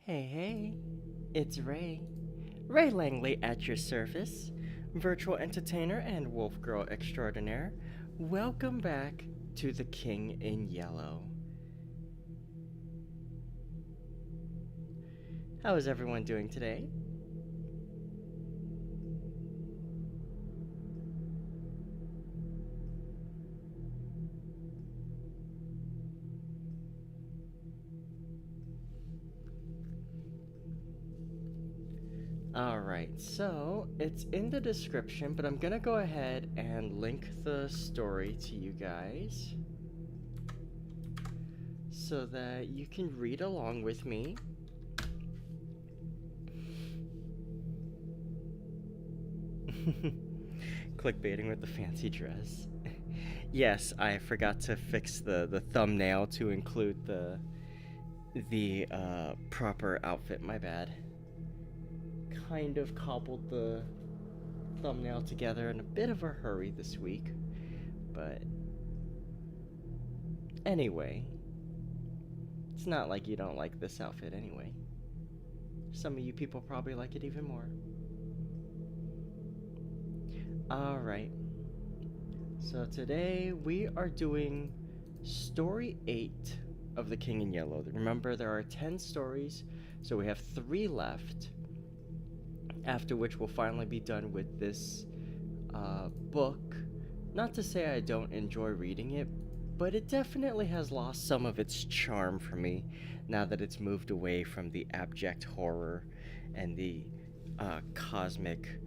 Hey, it's Ray. Ray Langley at your service, virtual entertainer and wolf girl extraordinaire. Welcome back to The King in Yellow. How is everyone doing today? Alright, so it's in the description, but I'm gonna go ahead and link the story to you guys so that you can read along with me. Clickbaiting with the fancy dress. Yes, I forgot to fix the thumbnail to include the proper outfit, my bad. Kind of cobbled the thumbnail together in a bit of a hurry this week, but anyway, it's not like you don't like this outfit anyway. Some of you people probably like it even more. Alright, so today we are doing story 8 of The King in Yellow. Remember, there are 10 stories, so we have 3 left. After which we'll finally be done with this book. Not to say I don't enjoy reading it, but it definitely has lost some of its charm for me now that it's moved away from the abject horror and the cosmic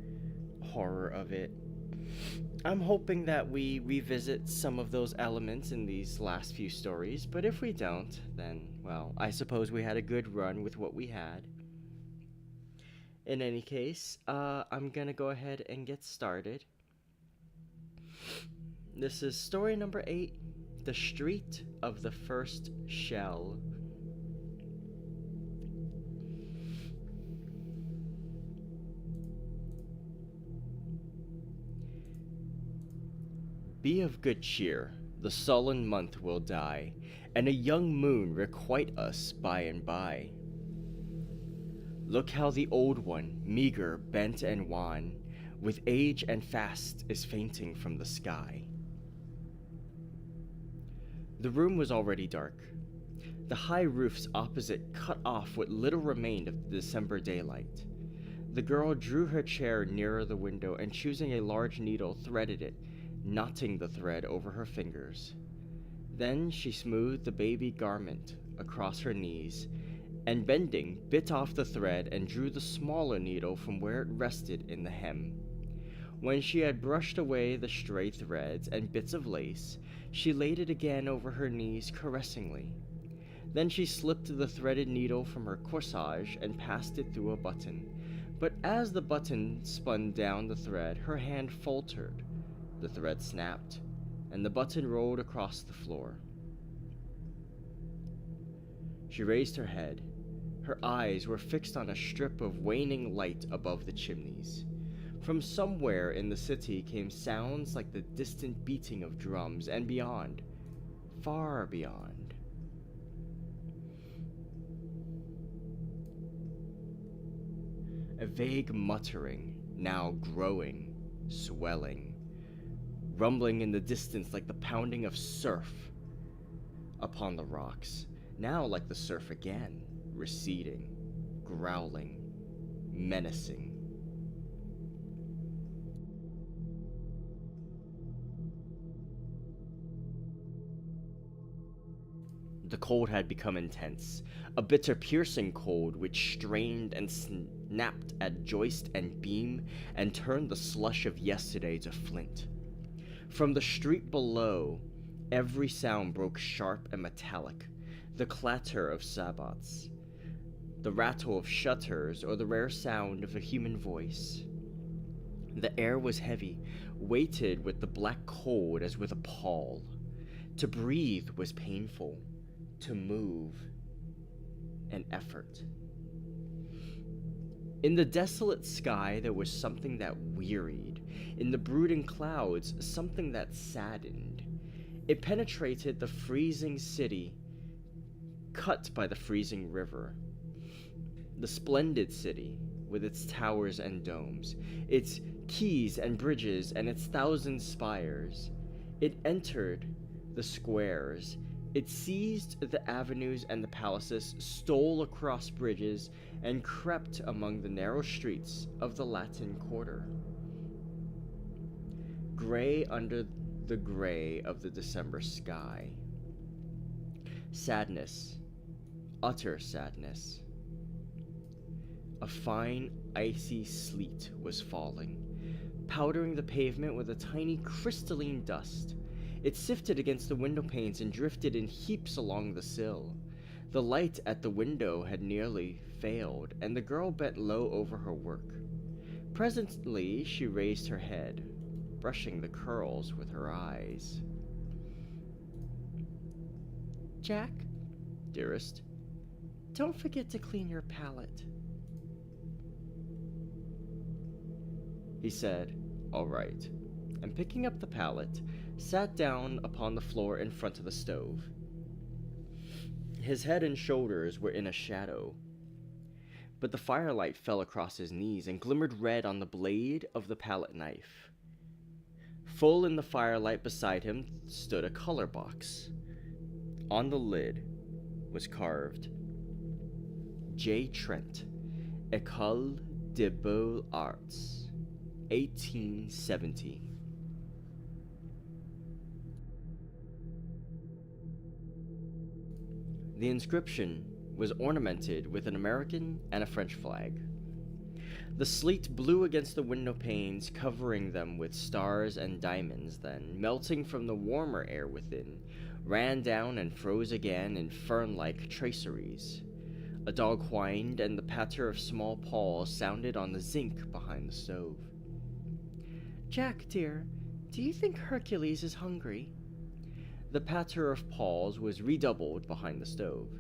horror of it. I'm hoping that we revisit some of those elements in these last few stories, but if we don't, then, well, I suppose we had a good run with what we had. In any case, I'm gonna go ahead and get started. This is story number 8, The Street of the First Shell. Be of good cheer, the sullen month will die, and a young moon requite us by and by. Look how the old one, meager, bent and wan, with age and fast is fainting from the sky. The room was already dark. The high roofs opposite cut off what little remained of the December daylight. The girl drew her chair nearer the window and choosing a large needle threaded it, knotting the thread over her fingers. Then she smoothed the baby garment across her knees, and bending, bit off the thread and drew the smaller needle from where it rested in the hem. When she had brushed away the stray threads and bits of lace, she laid it again over her knees caressingly. Then she slipped the threaded needle from her corsage and passed it through a button. But as the button spun down the thread, her hand faltered. The thread snapped, and the button rolled across the floor. She raised her head. Her eyes were fixed on a strip of waning light above the chimneys. From somewhere in the city came sounds like the distant beating of drums, and beyond, far beyond, a vague muttering, now growing, swelling, rumbling in the distance like the pounding of surf upon the rocks, now like the surf again, receding, growling, menacing. The cold had become intense, a bitter piercing cold which strained and snapped at joist and beam and turned the slush of yesterday to flint. From the street below, every sound broke sharp and metallic, the clatter of sabots, the rattle of shutters, or the rare sound of a human voice. The air was heavy, weighted with the black cold as with a pall. To breathe was painful, to move an effort. In the desolate sky there was something that wearied, in the brooding clouds something that saddened. It penetrated the freezing city, cut by the freezing river. The splendid city, with its towers and domes, its quays and bridges, and its thousand spires. It entered the squares. It seized the avenues and the palaces, stole across bridges, and crept among the narrow streets of the Latin Quarter. Gray under the gray of the December sky. Sadness, utter sadness. A fine, icy sleet was falling, powdering the pavement with a tiny crystalline dust. It sifted against the window panes and drifted in heaps along the sill. The light at the window had nearly failed, and the girl bent low over her work. Presently she raised her head, brushing the curls with her eyes. "Jack, dearest, don't forget to clean your palette," he said. "All right," and picking up the palette, sat down upon the floor in front of the stove. His head and shoulders were in a shadow, but the firelight fell across his knees and glimmered red on the blade of the palette knife. Full in the firelight beside him stood a color box. On the lid was carved, J. Trent, École des Beaux-Arts, 1870. The inscription was ornamented with an American and a French flag. The sleet blew against the window panes, covering them with stars and diamonds, then, melting from the warmer air within, ran down and froze again in fern-like traceries. A dog whined, and the patter of small paws sounded on the zinc behind the stove. "Jack, dear, do you think Hercules is hungry?" The patter of paws was redoubled behind the stove.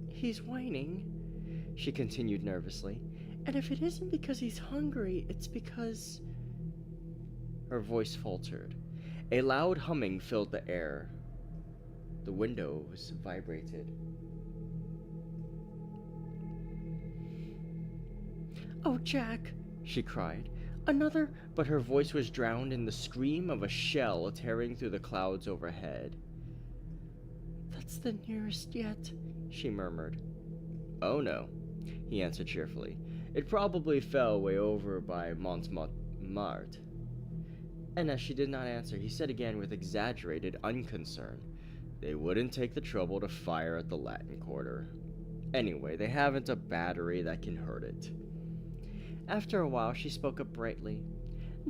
"He's whining," she continued nervously, "and if it isn't because he's hungry, it's because—" Her voice faltered. A loud humming filled the air. The windows vibrated. "Oh, Jack," she cried. "Another—" But her voice was drowned in the scream of a shell tearing through the clouds overhead. "That's the nearest yet," she murmured. "Oh, no," he answered cheerfully. "It probably fell way over by Montmartre." And as she did not answer, he said again with exaggerated unconcern, "They wouldn't take the trouble to fire at the Latin Quarter. Anyway, they haven't a battery that can hurt it." After a while, she spoke up brightly.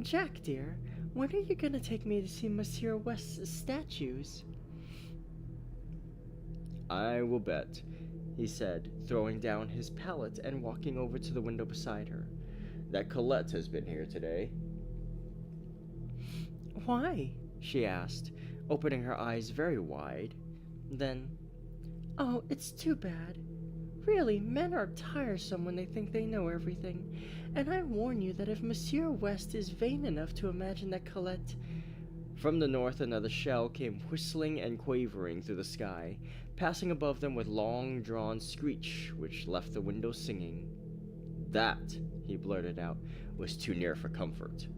"Jack, dear, when are you going to take me to see Monsieur West's statues?" "I will bet," he said, throwing down his palette and walking over to the window beside her, "that Colette has been here today." "Why?" she asked, opening her eyes very wide. Then, "Oh, it's too bad. Really, men are tiresome when they think they know everything, and I warn you that if Monsieur West is vain enough to imagine that Colette—" From the north another shell came whistling and quavering through the sky, passing above them with long-drawn screech which left the window singing. That, he blurted out, was too near for comfort.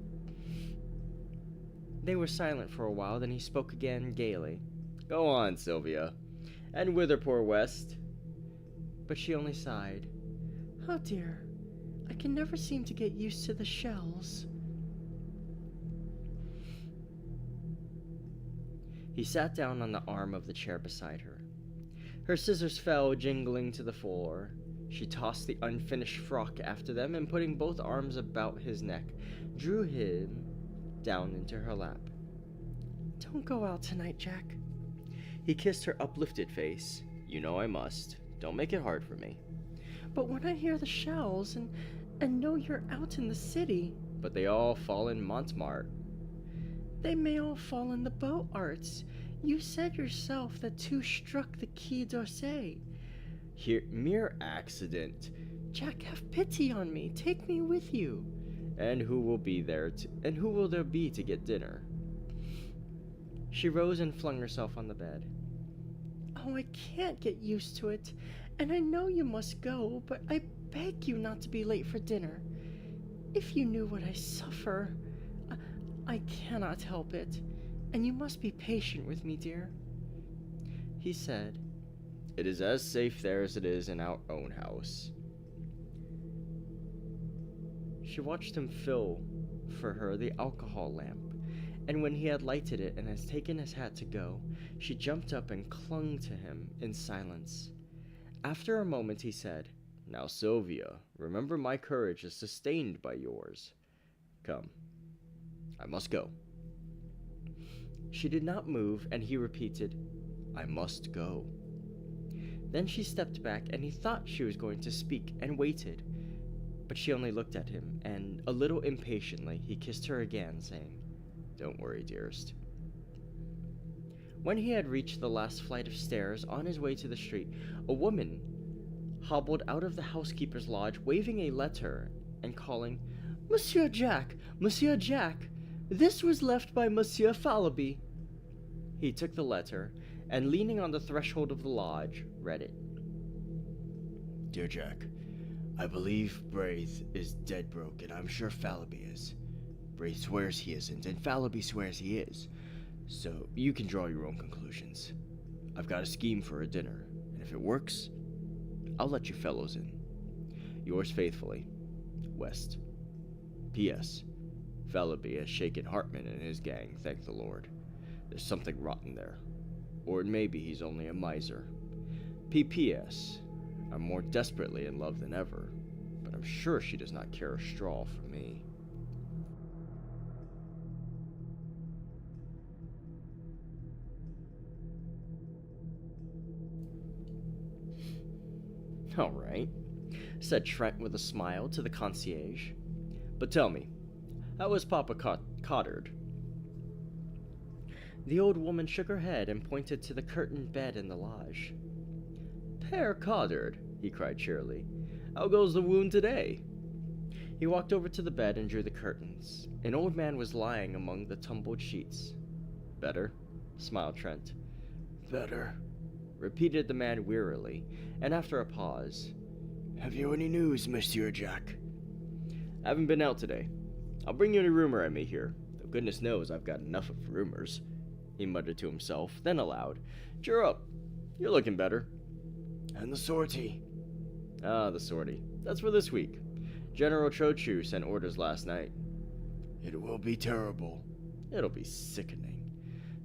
They were silent for a while, then he spoke again gaily. "Go on, Sylvia. And whither poor West?" But she only sighed. "Oh dear, I can never seem to get used to the shells." He sat down on the arm of the chair beside her. Her scissors fell jingling to the floor. She tossed the unfinished frock after them, and putting both arms about his neck, drew him down into her lap. "Don't go out tonight, Jack." He kissed her uplifted face. "You know I must. Don't make it hard for me." "But when I hear the shells and know you're out in the city—" "But they all fall in Montmartre." "They may all fall in the Beaux-Arts. You said yourself that two struck the Quai d'Orsay." "Here, mere accident." "Jack, have pity on me. Take me with you." And who will there be to get dinner?" She rose and flung herself on the bed. Oh, I can't get used to it. And I know you must go, but I beg you not to be late for dinner. If you knew what I suffer, I cannot help it, and you must be patient with me, dear. He said, "It is as safe there as it is in our own house." She watched him fill for her the alcohol lamp, and when he had lighted it and had taken his hat to go, she jumped up and clung to him in silence. After a moment he said, "Now, Sylvia, remember my courage is sustained by yours. Come, I must go." She did not move, and he repeated, "I must go." Then she stepped back, and he thought she was going to speak, and waited. But she only looked at him, and a little impatiently he kissed her again, saying, "Don't worry, dearest." When he had reached the last flight of stairs on his way to the street, a woman hobbled out of the housekeeper's lodge, waving a letter and calling, "Monsieur Jack! Monsieur Jack! This was left by Monsieur Fallowby." He took the letter, and leaning on the threshold of the lodge, read it. "Dear Jack, I believe Braith is dead broke, and I'm sure Fallowby is. Braith swears he isn't, and Fallowby swears he is. So you can draw your own conclusions. I've got a scheme for a dinner, and if it works, I'll let you fellows in. Yours faithfully, West. P.S. Fallowby has shaken Hartman and his gang, thank the Lord. There's something rotten there. Or maybe he's only a miser. P.P.S. I'm more desperately in love than ever, but I'm sure she does not care a straw for me." "All right," said Trent with a smile to the concierge. "But tell me, how is Papa Cottard?" The old woman shook her head and pointed to the curtained bed in the lodge. "Père Cottard," he cried cheerily, "how goes the wound today?" He walked over to the bed and drew the curtains. An old man was lying among the tumbled sheets. "Better?" smiled Trent. "Better," repeated the man wearily, and after a pause, "Have you any news, Monsieur Jack?" "Haven't been out today. I'll bring you any rumor I may hear, though goodness knows I've got enough of rumors," he muttered to himself, then aloud, "Cheer up, you're looking better." "And the sortie?" "Ah, the sortie. That's for this week. General Trochu sent orders last night." "It will be terrible." "It'll be sickening,"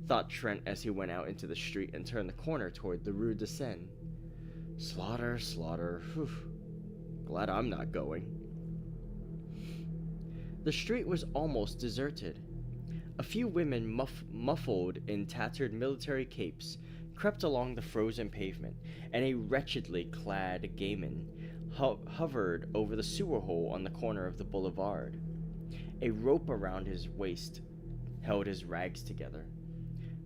thought Trent as he went out into the street and turned the corner toward the Rue de Seine. Slaughter, slaughter, whew. Glad I'm not going. The street was almost deserted. A few women muffled in tattered military capes crept along the frozen pavement, and a wretchedly clad gayman hovered over the sewer hole on the corner of the boulevard. A rope around his waist held his rags together.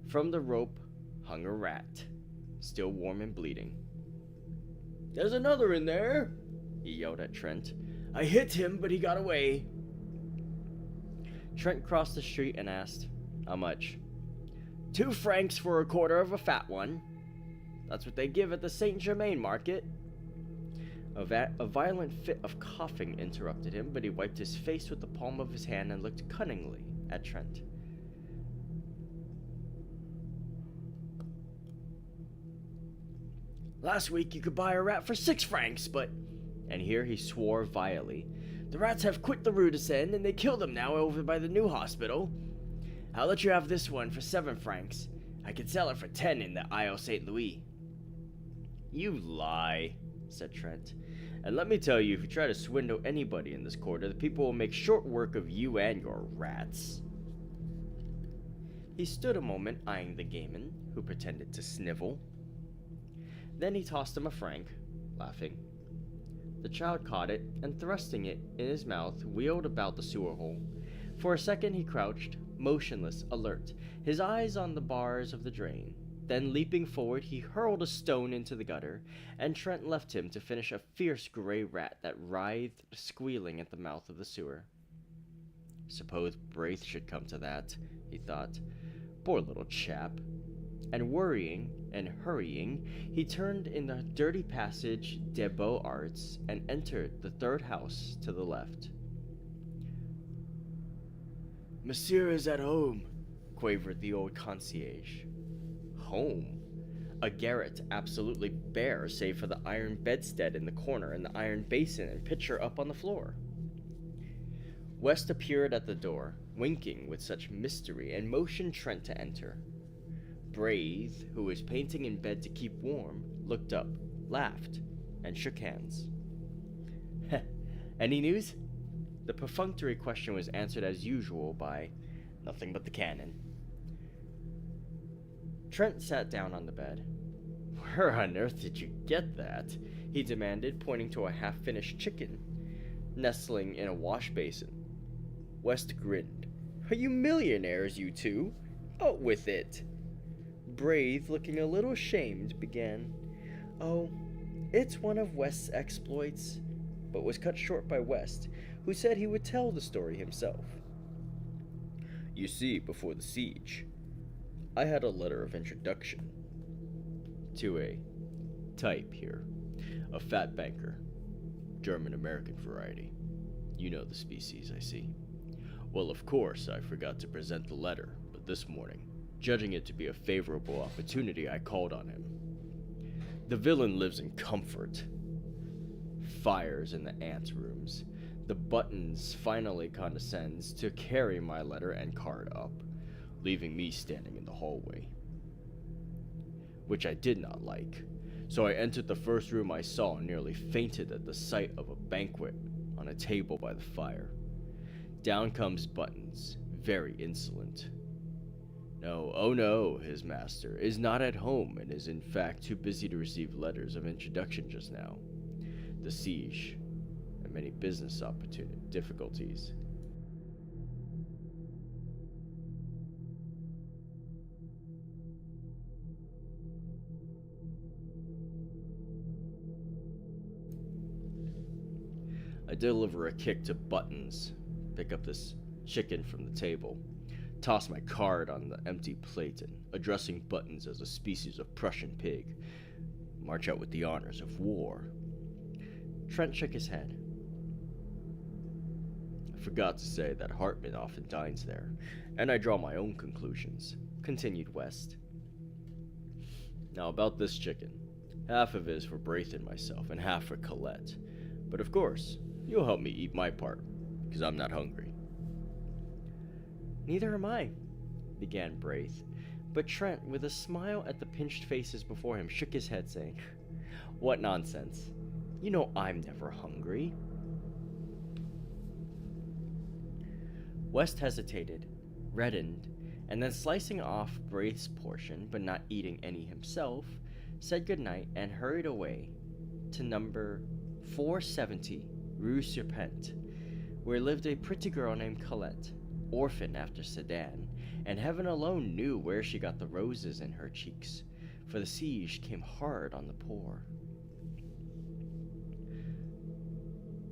From the rope hung a rat, still warm and bleeding. "There's another in there," he yelled at Trent. "I hit him, but he got away." Trent crossed the street and asked, "How much?" 2 francs for a quarter of a fat one. That's what they give at the Saint Germain market." A violent fit of coughing interrupted him, but he wiped his face with the palm of his hand and looked cunningly at Trent. "Last week you could buy a rat for 6 francs, but..." And here he swore vilely. "The rats have quit the Rue de Seine, and they kill them now over by the new hospital. I'll let you have this one for 7 francs. I could sell it for 10 in the Isle St. Louis." "You lie," said Trent. "And let me tell you, if you try to swindle anybody in this quarter, the people will make short work of you and your rats." He stood a moment eyeing the gayman, who pretended to snivel. Then he tossed him a franc, laughing. The child caught it, and thrusting it in his mouth, wheeled about the sewer hole. For a second he crouched, motionless, alert, his eyes on the bars of the drain. Then, leaping forward, he hurled a stone into the gutter, and Trent left him to finish a fierce gray rat that writhed, squealing at the mouth of the sewer. Suppose Braith should come to that, he thought. Poor little chap. and worrying and hurrying, he turned in the dirty passage des Beaux-Arts and entered the third house to the left. "Monsieur is at home," quavered the old concierge. Home? A garret absolutely bare save for the iron bedstead in the corner and the iron basin and pitcher up on the floor. West appeared at the door, winking with such mystery, and motioned Trent to enter. Braith, who was painting in bed to keep warm, looked up, laughed, and shook hands. "Any news?" The perfunctory question was answered as usual by, "Nothing but the cannon." Trent sat down on the bed. "Where on earth did you get that?" he demanded, pointing to a half-finished chicken nestling in a wash basin. West grinned. "Are you millionaires, you two? Out with it." Braith, looking a little ashamed, began, "Oh, it's one of West's exploits," but was cut short by West, who said he would tell the story himself. "You see, before the siege, I had a letter of introduction to a type here, a fat banker, German-American variety. You know the species, I see. Well, of course, I forgot to present the letter, but this morning, judging it to be a favorable opportunity, I called on him. The villain lives in comfort. Fires in the ants' rooms. The Buttons finally condescends to carry my letter and card up, leaving me standing in the hallway, which I did not like. So I entered the first room I saw and nearly fainted at the sight of a banquet on a table by the fire. Down comes Buttons, very insolent. No, oh no, his master is not at home and is in fact too busy to receive letters of introduction just now. The siege and many business difficulties. I deliver a kick to Buttons, pick up this chicken from the table, toss my card on the empty plate, and, addressing Buttons as a species of Prussian pig, march out with the honors of war. Trent shook his head. I forgot to say that Hartman often dines there, and I draw my own conclusions, continued West. Now about this chicken. Half of it is for Braith and myself, and half for Colette. But of course, you'll help me eat my part, because I'm not hungry. Neither am I, began Braith, but Trent, with a smile at the pinched faces before him, shook his head, saying, What nonsense. You know I'm never hungry. West hesitated, reddened, and then slicing off Braith's portion, but not eating any himself, said goodnight and hurried away to number 470 Rue Serpente, where lived a pretty girl named Colette, orphan after Sedan, and heaven alone knew where she got the roses in her cheeks, for the siege came hard on the poor.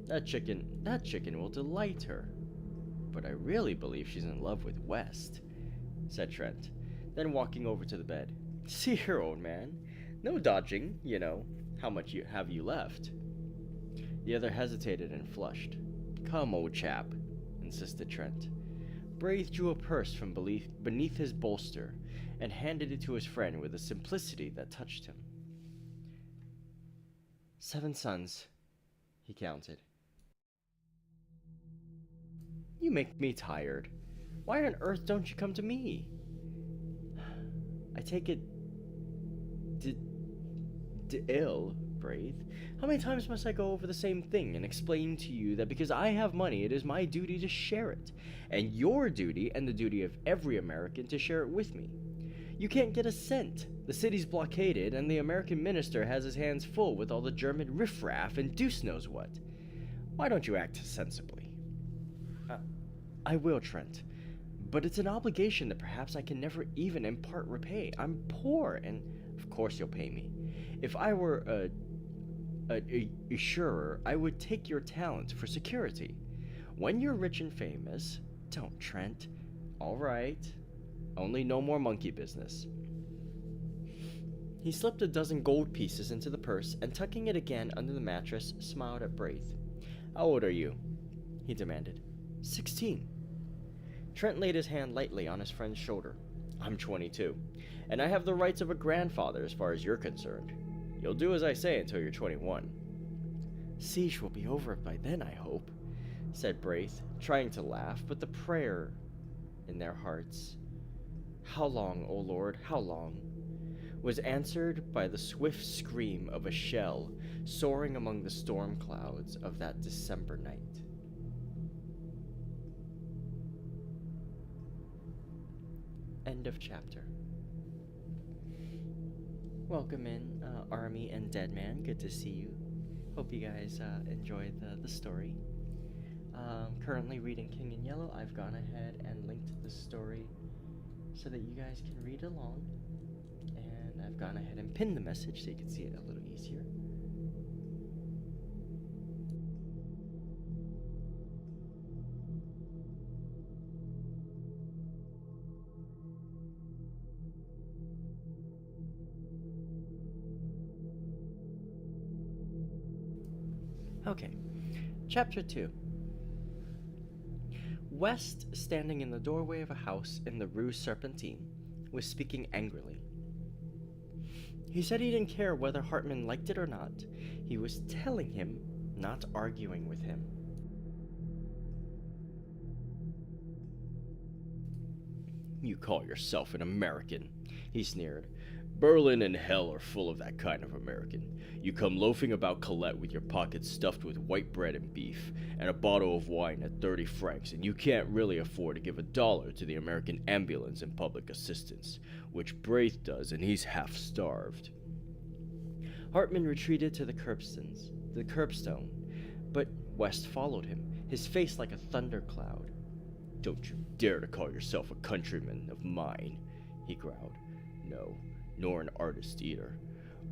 That chicken will delight her. But I really believe she's in love with West, said Trent, then walking over to the bed. See here, old man. No dodging, you know. How much have you left? The other hesitated and flushed. Come, old chap, insisted Trent. Braith drew a purse from beneath his bolster and handed it to his friend with a simplicity that touched him. 7 sons, he counted. You make me tired. Why on earth don't you come to me? I take it ill, Braith. How many times must I go over the same thing and explain to you that because I have money, it is my duty to share it, and your duty and the duty of every American to share it with me? You can't get a cent. The city's blockaded, and the American minister has his hands full with all the German riffraff and deuce knows what. Why don't you act sensibly? I will, Trent, but it's an obligation that perhaps I can never even in part repay. I'm poor, and of course you'll pay me. If I were a surer, I would take your talent for security. When you're rich and famous, don't, Trent. All right. Only no more monkey business. He slipped a dozen gold pieces into the purse and, tucking it again under the mattress, smiled at Braith. "How old are you?" he demanded. 16. Trent laid his hand lightly on his friend's shoulder. "I'm 22, and I have the rights of a grandfather as far as you're concerned. You'll do as I say until you're 21. "Siege will be over by then, I hope," said Braith, trying to laugh, but the prayer in their hearts, "How long, O Lord, how long?" was answered by the swift scream of a shell soaring among the storm clouds of that December night. End of chapter. Welcome in, Army and Deadman. Good to see you. Hope you guys enjoyed the story. Currently reading King in Yellow. I've gone ahead and linked the story so that you guys can read along. And I've gone ahead and pinned the message so you can see it a little easier. Okay, Chapter 2. West, standing in the doorway of a house in the Rue Serpentine, was speaking angrily. He said he didn't care whether Hartman liked it or not. He was telling him, not arguing with him. "You call yourself an American," he sneered. "Berlin and hell are full of that kind of American. You come loafing about Colette with your pockets stuffed with white bread and beef, and a bottle of wine at 30 francs, and you can't really afford to give $1 to the American ambulance and public assistance, which Braith does, and he's half-starved." Hartman retreated to the curbstone, but West followed him, his face like a thundercloud. "Don't you dare to call yourself a countryman of mine," he growled. "No, nor an artist either.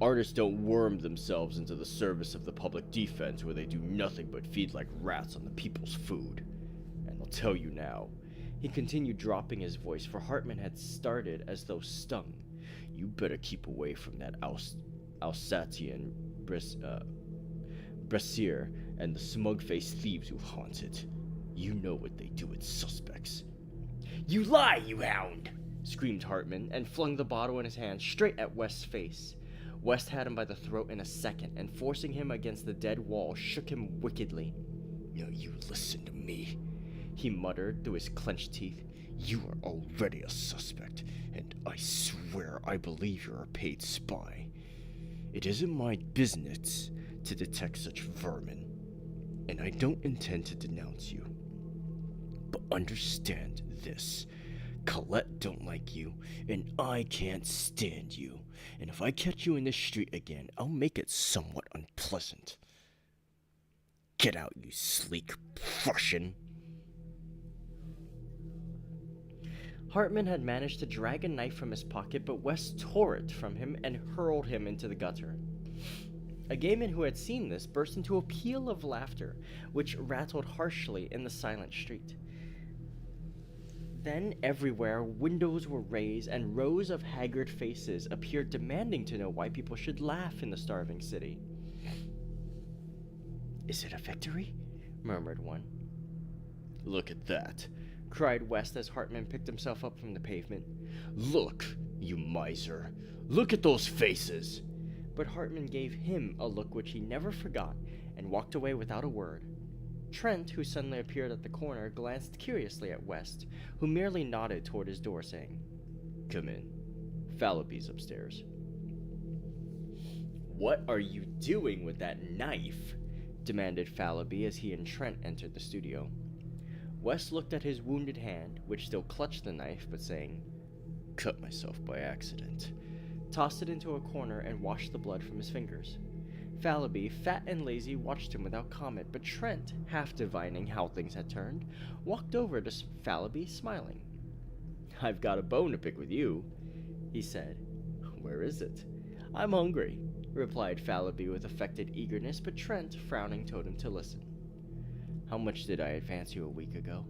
Artists don't worm themselves into the service of the public defense where they do nothing but feed like rats on the people's food. And I'll tell you now," he continued, dropping his voice, for Hartman had started as though stung, "you better keep away from that Alsatian Brasier and the smug-faced thieves who haunt it. You know what they do, it's suspects." "You lie, you hound!" screamed Hartman, and flung the bottle in his hand straight at West's face. West had him by the throat in a second, and forcing him against the dead wall, shook him wickedly. "Now you listen to me," he muttered through his clenched teeth. "You are already a suspect, and I swear I believe you're a paid spy. It isn't my business to detect such vermin, and I don't intend to denounce you. But understand this. Colette don't like you, and I can't stand you. And if I catch you in the street again, I'll make it somewhat unpleasant. Get out, you sleek Prussian." Hartman had managed to drag a knife from his pocket, but West tore it from him and hurled him into the gutter. A gayman who had seen this burst into a peal of laughter, which rattled harshly in the silent street. Then everywhere windows were raised and rows of haggard faces appeared, demanding to know why people should laugh in the starving city. "Is it a victory?" murmured one. "Look at that," cried West as Hartman picked himself up from the pavement. "Look, you miser! Look at those faces!" But Hartman gave him a look which he never forgot and walked away without a word. Trent, who suddenly appeared at the corner, glanced curiously at West, who merely nodded toward his door, saying, "Come in. Fallopy's upstairs." "What are you doing with that knife?" demanded Fallopy as he and Trent entered the studio. West looked at his wounded hand, which still clutched the knife, but saying, "Cut myself by accident," tossed it into a corner and washed the blood from his fingers. Fallopy, fat and lazy, watched him without comment, but Trent, half divining how things had turned, walked over to Fallopy, smiling. "I've got a bone to pick with you," he said. "Where is it?" "I'm hungry," replied Fallopy with affected eagerness, but Trent, frowning, told him to listen. "How much did I advance you a week ago?"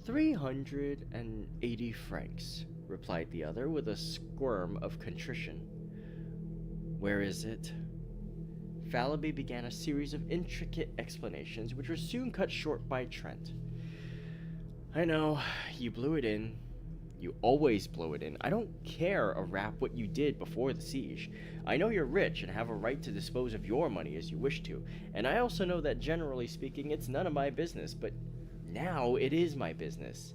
380 francs, replied the other with a squirm of contrition. Where is it? Fallby began a series of intricate explanations, which were soon cut short by Trent. I know, you blew it in. You always blow it in. I don't care a rap what you did before the siege. I know you're rich and have a right to dispose of your money as you wish to, and I also know that generally speaking it's none of my business, but now it is my business,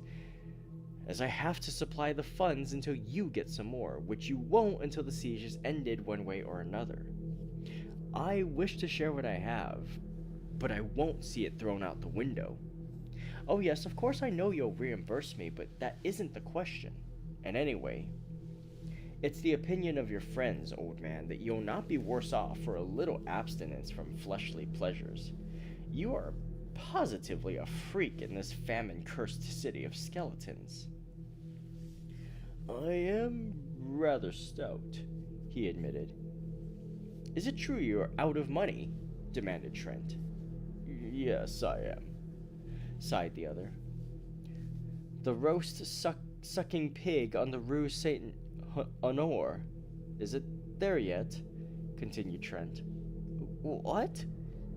as I have to supply the funds until you get some more, which you won't until the siege is ended one way or another. I wish to share what I have, but I won't see it thrown out the window. Oh yes, of course I know you'll reimburse me, but that isn't the question. And anyway, it's the opinion of your friends, old man, that you'll not be worse off for a little abstinence from fleshly pleasures. You are positively a freak in this famine-cursed city of skeletons. I am rather stout, he admitted. Is it true you are out of money? Demanded Trent. Yes, I am, sighed the other. The sucking pig on the Rue Saint Honore. Is it there yet? Continued Trent. What?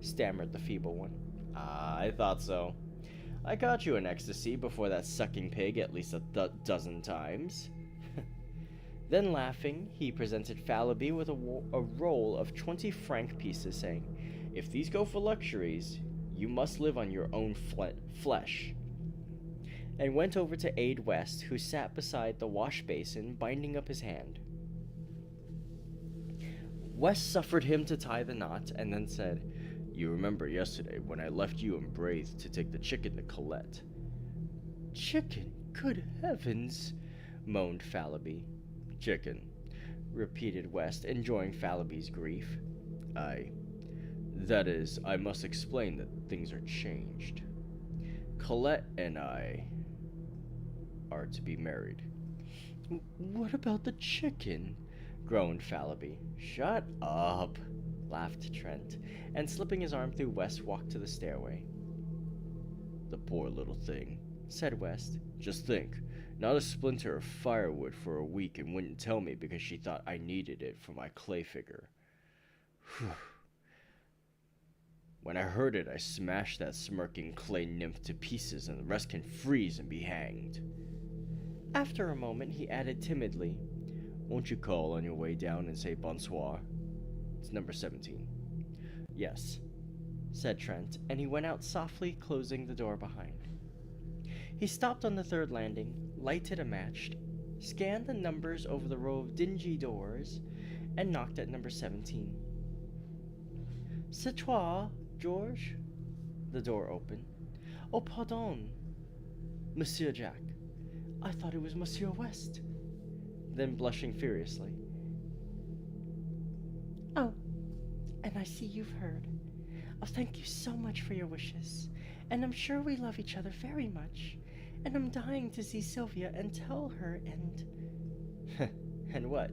Stammered the feeble one. I thought so. I caught you in ecstasy before that sucking pig at least a dozen times. Then laughing, he presented Fallby with a roll of 20-franc pieces, saying, If these go for luxuries, you must live on your own flesh. And went over to aid West, who sat beside the wash basin, binding up his hand. West suffered him to tie the knot, and then said, You remember yesterday when I left you and Braith to take the chicken to Colette? Chicken? Good heavens, moaned Fallby. Chicken, repeated West, enjoying Fallby's grief. That is, I must explain that things are changed. Colette and I are to be married. What about the chicken? Groaned Fallby. Shut up, laughed Trent, and slipping his arm through West, walked to the stairway. The poor little thing, said West. Just think, not a splinter of firewood for a week, and wouldn't tell me because she thought I needed it for my clay figure. Whew. When I heard it, I smashed that smirking clay nymph to pieces, and the rest can freeze and be hanged. After a moment, he added timidly, Won't you call on your way down and say bonsoir? It's number 17. Yes, said Trent, and he went out softly, closing the door behind. He stopped on the third landing, lighted a match, scanned the numbers over the row of dingy doors, and knocked at number 17. C'est toi, George? The door opened. Oh, pardon, Monsieur Jack. I thought it was Monsieur West. Then blushing furiously. Oh, and I see you've heard. Oh, thank you so much for your wishes. And I'm sure we love each other very much. And I'm dying to see Sylvia and tell her and... And what?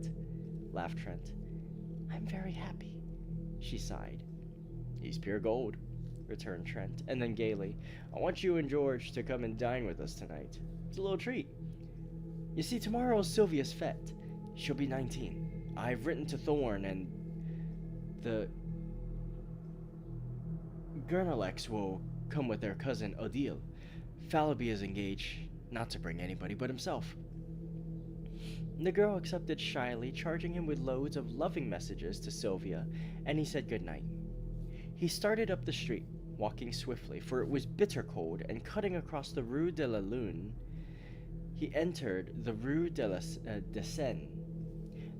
Laughed Trent. I'm very happy, she sighed. He's pure gold, returned Trent, and then gaily, I want you and George to come and dine with us tonight. It's a little treat. You see, tomorrow is Sylvia's fete. She'll be 19. I've written to Thorne, and the Gurnalex will come with their cousin Odile. Fallby is engaged not to bring anybody but himself. The girl accepted shyly, charging him with loads of loving messages to Sylvia, and he said goodnight. He started up the street, walking swiftly, for it was bitter cold, and cutting across the Rue de la Lune, he entered the Rue de Seine.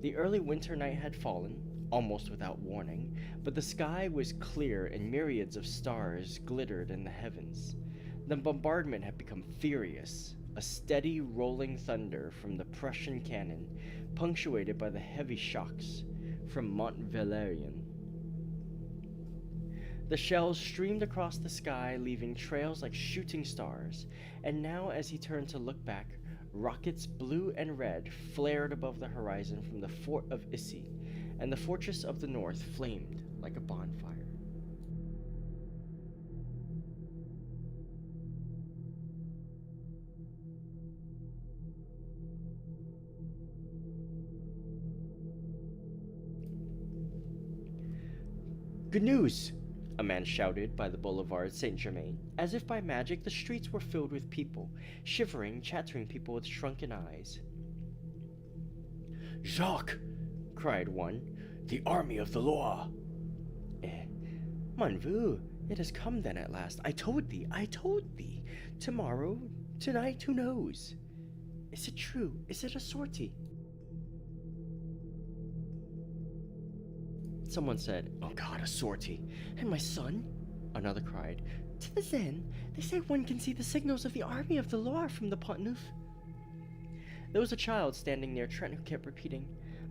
The early winter night had fallen, almost without warning, but the sky was clear and myriads of stars glittered in the heavens. The bombardment had become furious, a steady rolling thunder from the Prussian cannon, punctuated by the heavy shocks from Mont Valérien. The shells streamed across the sky, leaving trails like shooting stars, and now as he turned to look back, rockets blue and red flared above the horizon from the fort of Issy, and the fortress of the north flamed like a bonfire. Good news! A man shouted by the boulevard Saint-Germain. As if by magic, the streets were filled with people, shivering, chattering people with shrunken eyes. Jacques! Cried one. The army of the Loire! Mon vieux, it has come then at last. I told thee. Tomorrow, tonight, who knows? Is it true? Is it a sortie? Someone said, Oh God, a sortie. And my son? Another cried, To the Zen. They say one can see the signals of the army of the Loire from the Pont Neuf. There was a child standing near Trent who kept repeating,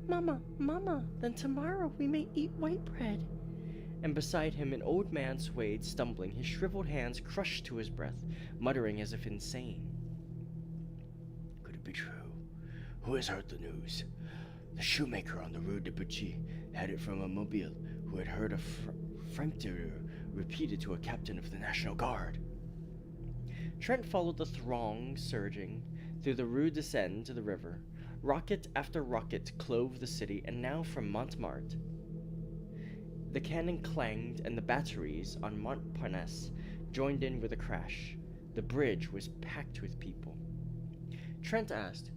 Mama, Mama, then tomorrow we may eat white bread. And beside him an old man swayed, stumbling, his shriveled hands crushed to his breath, muttering as if insane. Could it be true? Who has heard the news? The shoemaker on the Rue de Petit had it from a mobile who had heard a franctireur repeated to a captain of the National Guard. Trent followed the throng surging through the Rue de Seine to the river. Rocket after rocket clove the city, and now from Montmartre the cannon clanged, and the batteries on Montparnasse joined in with a crash. The bridge was packed with people. Trent asked,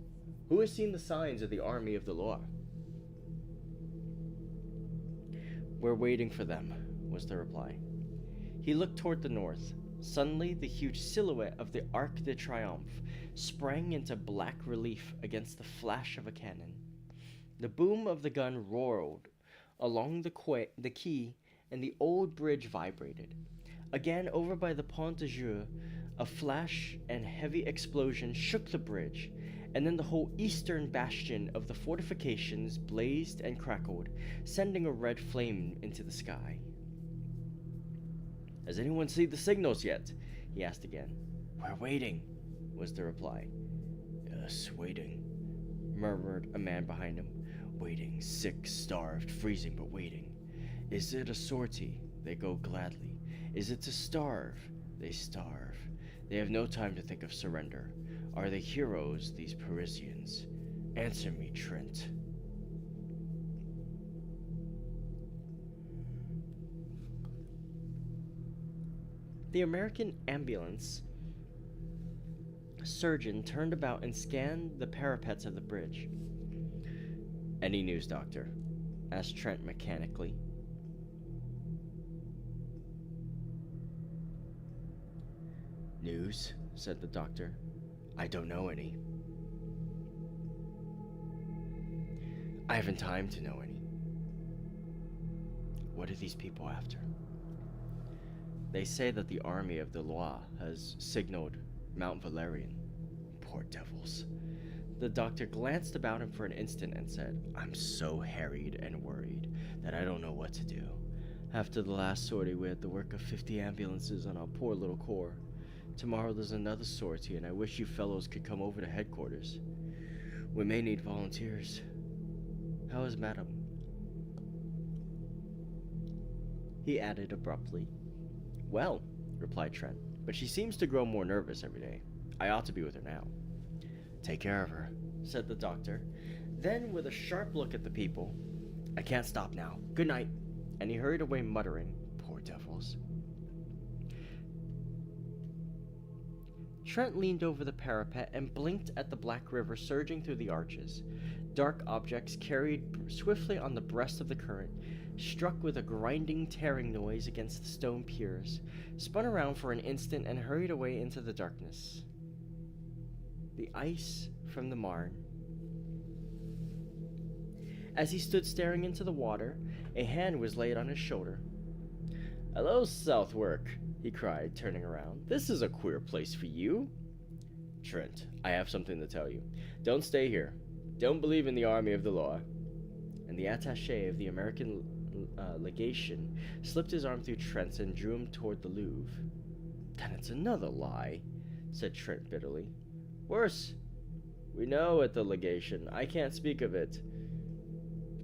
Who has seen the signs of the army of the Loire? We're waiting for them, was the reply. He looked toward the north. Suddenly, the huge silhouette of the Arc de Triomphe sprang into black relief against the flash of a cannon. The boom of the gun roared along the quay, and the old bridge vibrated. Again, over by the Pont de Joux, a flash and heavy explosion shook the bridge, and then the whole eastern bastion of the fortifications blazed and crackled, sending a red flame into the sky. Has anyone seen the signals yet? He asked again. We're waiting, was the reply. Yes, waiting, murmured a man behind him. Waiting, sick, starved, freezing, but waiting. Is it a sortie? They go gladly. Is it to starve? They starve. They have no time to think of surrender. Are they heroes, these Parisians? Answer me, Trent. The American ambulance surgeon turned about and scanned the parapets of the bridge. Any news, doctor? Asked Trent mechanically. News? Said the doctor. I don't know any. I haven't time to know any. What are these people after? They say that the army of the Loire has signaled Mount Valérien. Poor devils. The doctor glanced about him for an instant and said, I'm so harried and worried that I don't know what to do. After the last sortie, we had the work of 50 ambulances on our poor little corps. Tomorrow there's another sortie, and I wish you fellows could come over to headquarters. We may need volunteers. How is Madame? He added abruptly. Well, replied Trent, but she seems to grow more nervous every day. I ought to be with her now. Take care of her, said the doctor. Then, with a sharp look at the people, I can't stop now. Good night. And he hurried away muttering, Poor devils. Trent leaned over the parapet and blinked at the black river surging through the arches. Dark objects carried swiftly on the breast of the current, struck with a grinding, tearing noise against the stone piers, spun around for an instant and hurried away into the darkness. The ice from the Marne. As he stood staring into the water, a hand was laid on his shoulder. Hello, Southwark, he cried, turning around. This is a queer place for you. Trent, I have something to tell you. Don't stay here. Don't believe in the army of the Loire. And the attaché of the American legation slipped his arm through Trent's and drew him toward the Louvre. Then it's another lie, said Trent bitterly. Worse. We know at the legation. I can't speak of it.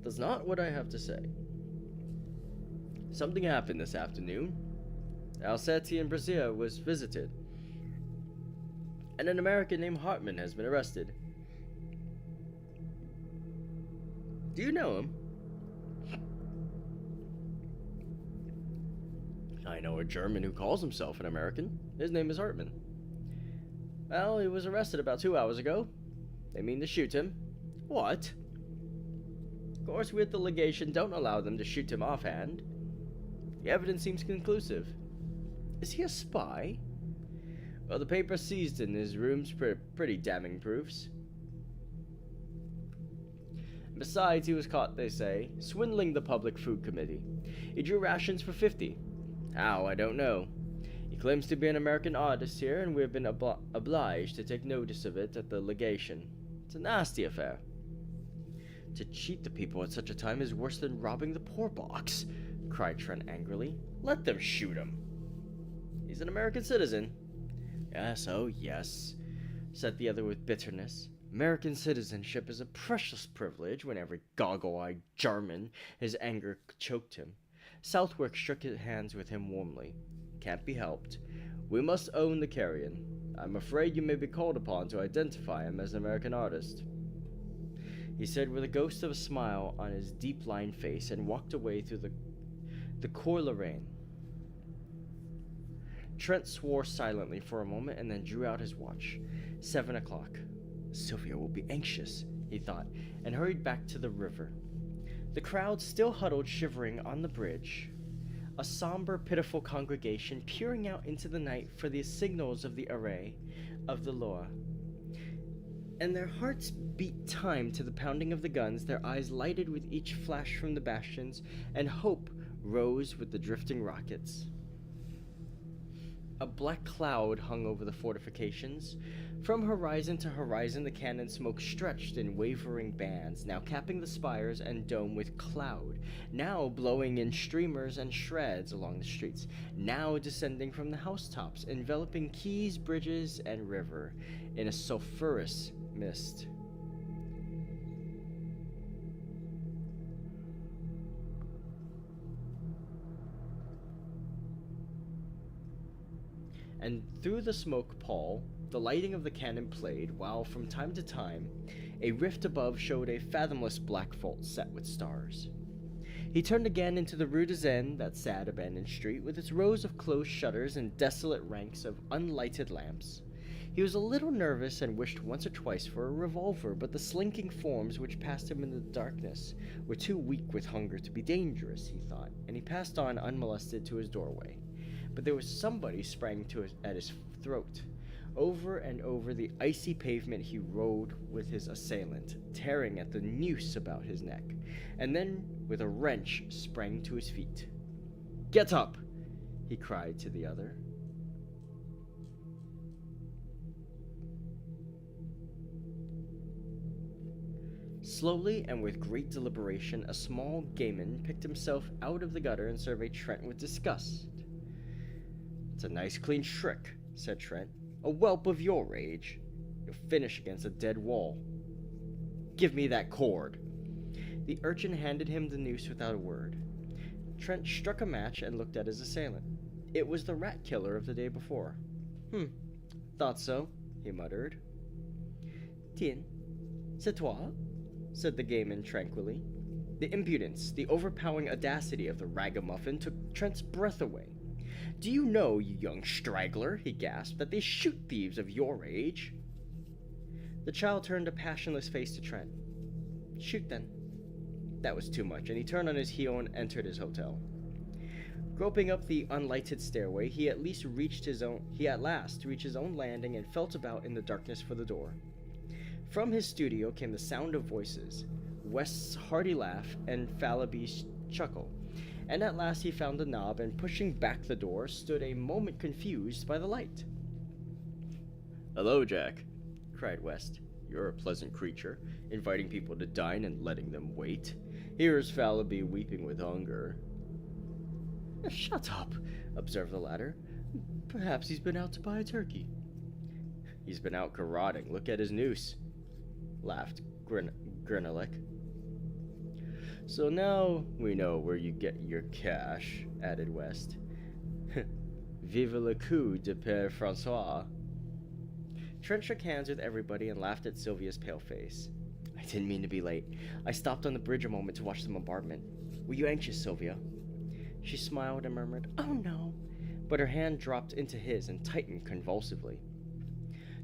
That's not what I have to say. Something happened this afternoon. Alsace in Brazil was visited, and an American named Hartman has been arrested. Do you know him? I know a German who calls himself an American. His name is Hartman. Well, he was arrested about 2 hours ago. They mean to shoot him. What? Of course, we at the legation don't allow them to shoot him offhand. The evidence seems conclusive. Is he a spy? Well, the paper seized in his room's pretty damning proofs. Besides, he was caught, they say, swindling the Public Food Committee. He drew rations for 50. How, I don't know. He claims to be an American artist here, and we have been obliged to take notice of it at the legation. It's a nasty affair. To cheat the people at such a time is worse than robbing the poor box, cried Trent angrily. Let them shoot him. He's an American citizen. Yes, oh yes, said the other with bitterness. American citizenship is a precious privilege when every goggle-eyed German, his anger choked him. Southwick shook his hands with him warmly. Can't be helped. We must own the carrion. I'm afraid you may be called upon to identify him as an American artist, he said with a ghost of a smile on his deep-lined face, and walked away through the Cour Lorraine. Trent swore silently for a moment and then drew out his watch. 7 o'clock. Sylvia will be anxious, he thought, and hurried back to the river. The crowd still huddled shivering on the bridge, a somber, pitiful congregation peering out into the night for the signals of the array of the Loire. And their hearts beat time to the pounding of the guns, their eyes lighted with each flash from the bastions, and hope rose with the drifting rockets. A black cloud hung over the fortifications. From horizon to horizon, the cannon smoke stretched in wavering bands, now capping the spires and dome with cloud, now blowing in streamers and shreds along the streets, now descending from the housetops, enveloping quays, bridges, and river in a sulphurous mist. And through the smoke pall, the lighting of the cannon played, while from time to time, a rift above showed a fathomless black vault set with stars. He turned again into the Rue de Seine, that sad abandoned street, with its rows of closed shutters and desolate ranks of unlighted lamps. He was a little nervous and wished once or twice for a revolver, but the slinking forms which passed him in the darkness were too weak with hunger to be dangerous, he thought, and he passed on unmolested to his doorway. But there was somebody sprang at his throat. Over and over the icy pavement he rode with his assailant, tearing at the noose about his neck, and then with a wrench sprang to his feet. "Get up!" he cried to the other. Slowly and with great deliberation, a small gamin picked himself out of the gutter and surveyed Trent with disgust. "It's a nice clean trick," said Trent. "A whelp of your age. You'll finish against a dead wall. Give me that cord." The urchin handed him the noose without a word. Trent struck a match and looked at his assailant. It was the rat killer of the day before. Thought so," he muttered. "Tiens, c'est toi?" said the gamin tranquilly. The impudence, the overpowering audacity of the ragamuffin took Trent's breath away. "Do you know, you young straggler," he gasped, "that they shoot thieves of your age?" The child turned a passionless face to Trent. "Shoot then." That was too much, and he turned on his heel and entered his hotel. Groping up the unlighted stairway, he at last reached his own landing and felt about in the darkness for the door. From his studio came the sound of voices, West's hearty laugh and Falaby's chuckle, and at last he found the knob, and pushing back the door, stood a moment confused by the light. "Hello, Jack," cried West. "You're a pleasant creature, inviting people to dine and letting them wait. Here's Falaby weeping with hunger." "Shut up," observed the latter. "Perhaps he's been out to buy a turkey." "He's been out garroting. Look at his noose," laughed Grinalik. "So now we know where you get your cash," added West. "Vive le coup de Père Francois." Trent shook hands with everybody and laughed at Sylvia's pale face. "I didn't mean to be late. I stopped on the bridge a moment to watch the bombardment. Were you anxious, Sylvia?" She smiled and murmured, "Oh no," but her hand dropped into his and tightened convulsively.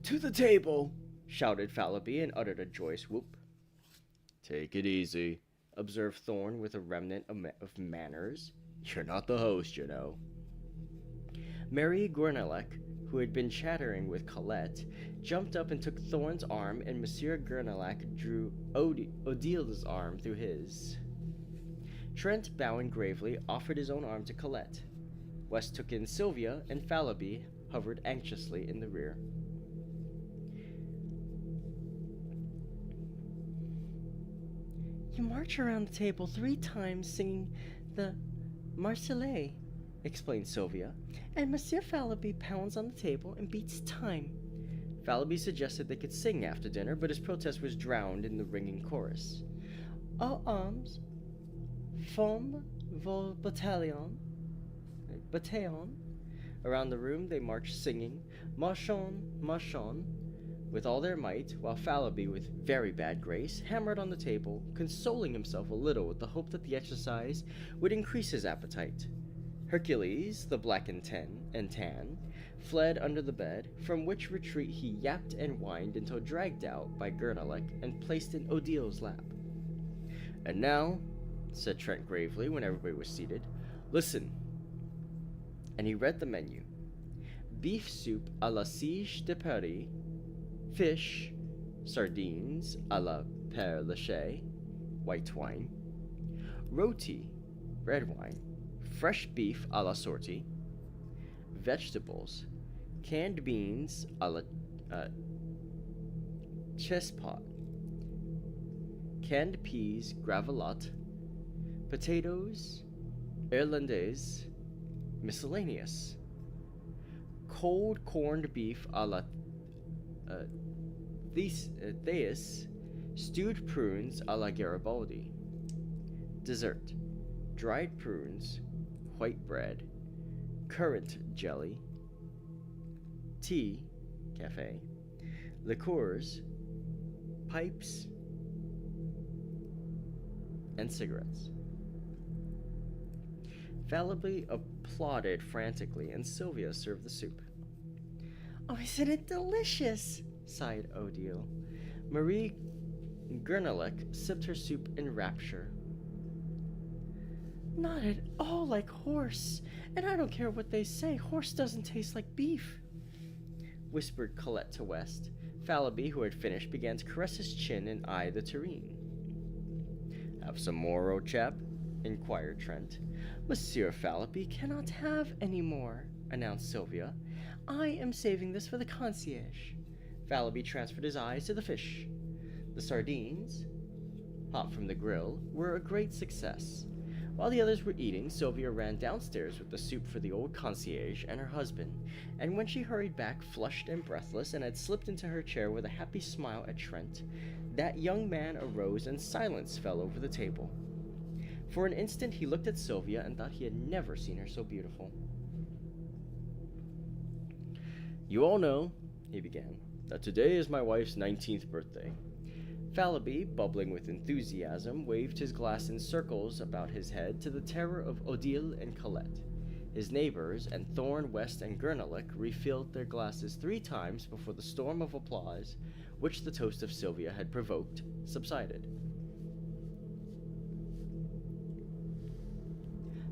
"To the table!" shouted Fallowby and uttered a joyous whoop. "Take it easy," observed Thorn with a remnant of manners. "You're not the host, you know." Mary Gournelec, who had been chattering with Colette, jumped up and took Thorn's arm, and Monsieur Gournelec drew Odile's arm through his. Trent, bowing gravely, offered his own arm to Colette. West took in Sylvia, and Fallowby hovered anxiously in the rear. "You march around the table 3 times singing the Marseillaise," explained Sylvia, "and Monsieur Fallowby pounds on the table and beats time." Fallowby suggested they could sing after dinner, but his protest was drowned in the ringing chorus. "Aux armes, forme vos bataillons." Around the room they marched singing Marchons, Marchons with all their might, while Fallowby, with very bad grace, hammered on the table, consoling himself a little with the hope that the exercise would increase his appetite. Hercules, the black and tan, fled under the bed, from which retreat he yapped and whined until dragged out by Gournelec and placed in Odile's lap. "And now," said Trent gravely when everybody was seated, "listen." And he read the menu. Beef soup à la Sige de Paris, fish, sardines à la Père Lachaise, white wine, roti, red wine, fresh beef à la sortie, vegetables, canned beans à la chespot, canned peas gravelotte, potatoes, irlandaise, miscellaneous, cold corned beef à la Theus, stewed prunes à la Garibaldi, dessert, dried prunes, white bread, currant jelly, tea, cafe, liqueurs, pipes, and cigarettes. Fallowby applauded frantically, and Sylvia served the soup. "Oh, isn't it delicious?" sighed Odile. Marie Gournelec sipped her soup in rapture. "Not at all like horse, and I don't care what they say, horse doesn't taste like beef," whispered Colette to West. Fallowby, who had finished, began to caress his chin and eye the tureen. "Have some more, old chap?" inquired Trent. "Monsieur Fallowby cannot have any more," announced Sylvia. "I am saving this for the concierge." Fallowby transferred his eyes to the fish. The sardines, hot from the grill, were a great success. While the others were eating, Sylvia ran downstairs with the soup for the old concierge and her husband, and when she hurried back, flushed and breathless, and had slipped into her chair with a happy smile at Trent, that young man arose and silence fell over the table. For an instant he looked at Sylvia and thought he had never seen her so beautiful. "You all know," he began, "that today is my wife's 19th birthday." Fallowby, bubbling with enthusiasm, waved his glass in circles about his head to the terror of Odile and Colette. His neighbors, and Thorn, West, and Gournelec, refilled their glasses 3 times before the storm of applause, which the toast of Sylvia had provoked, subsided.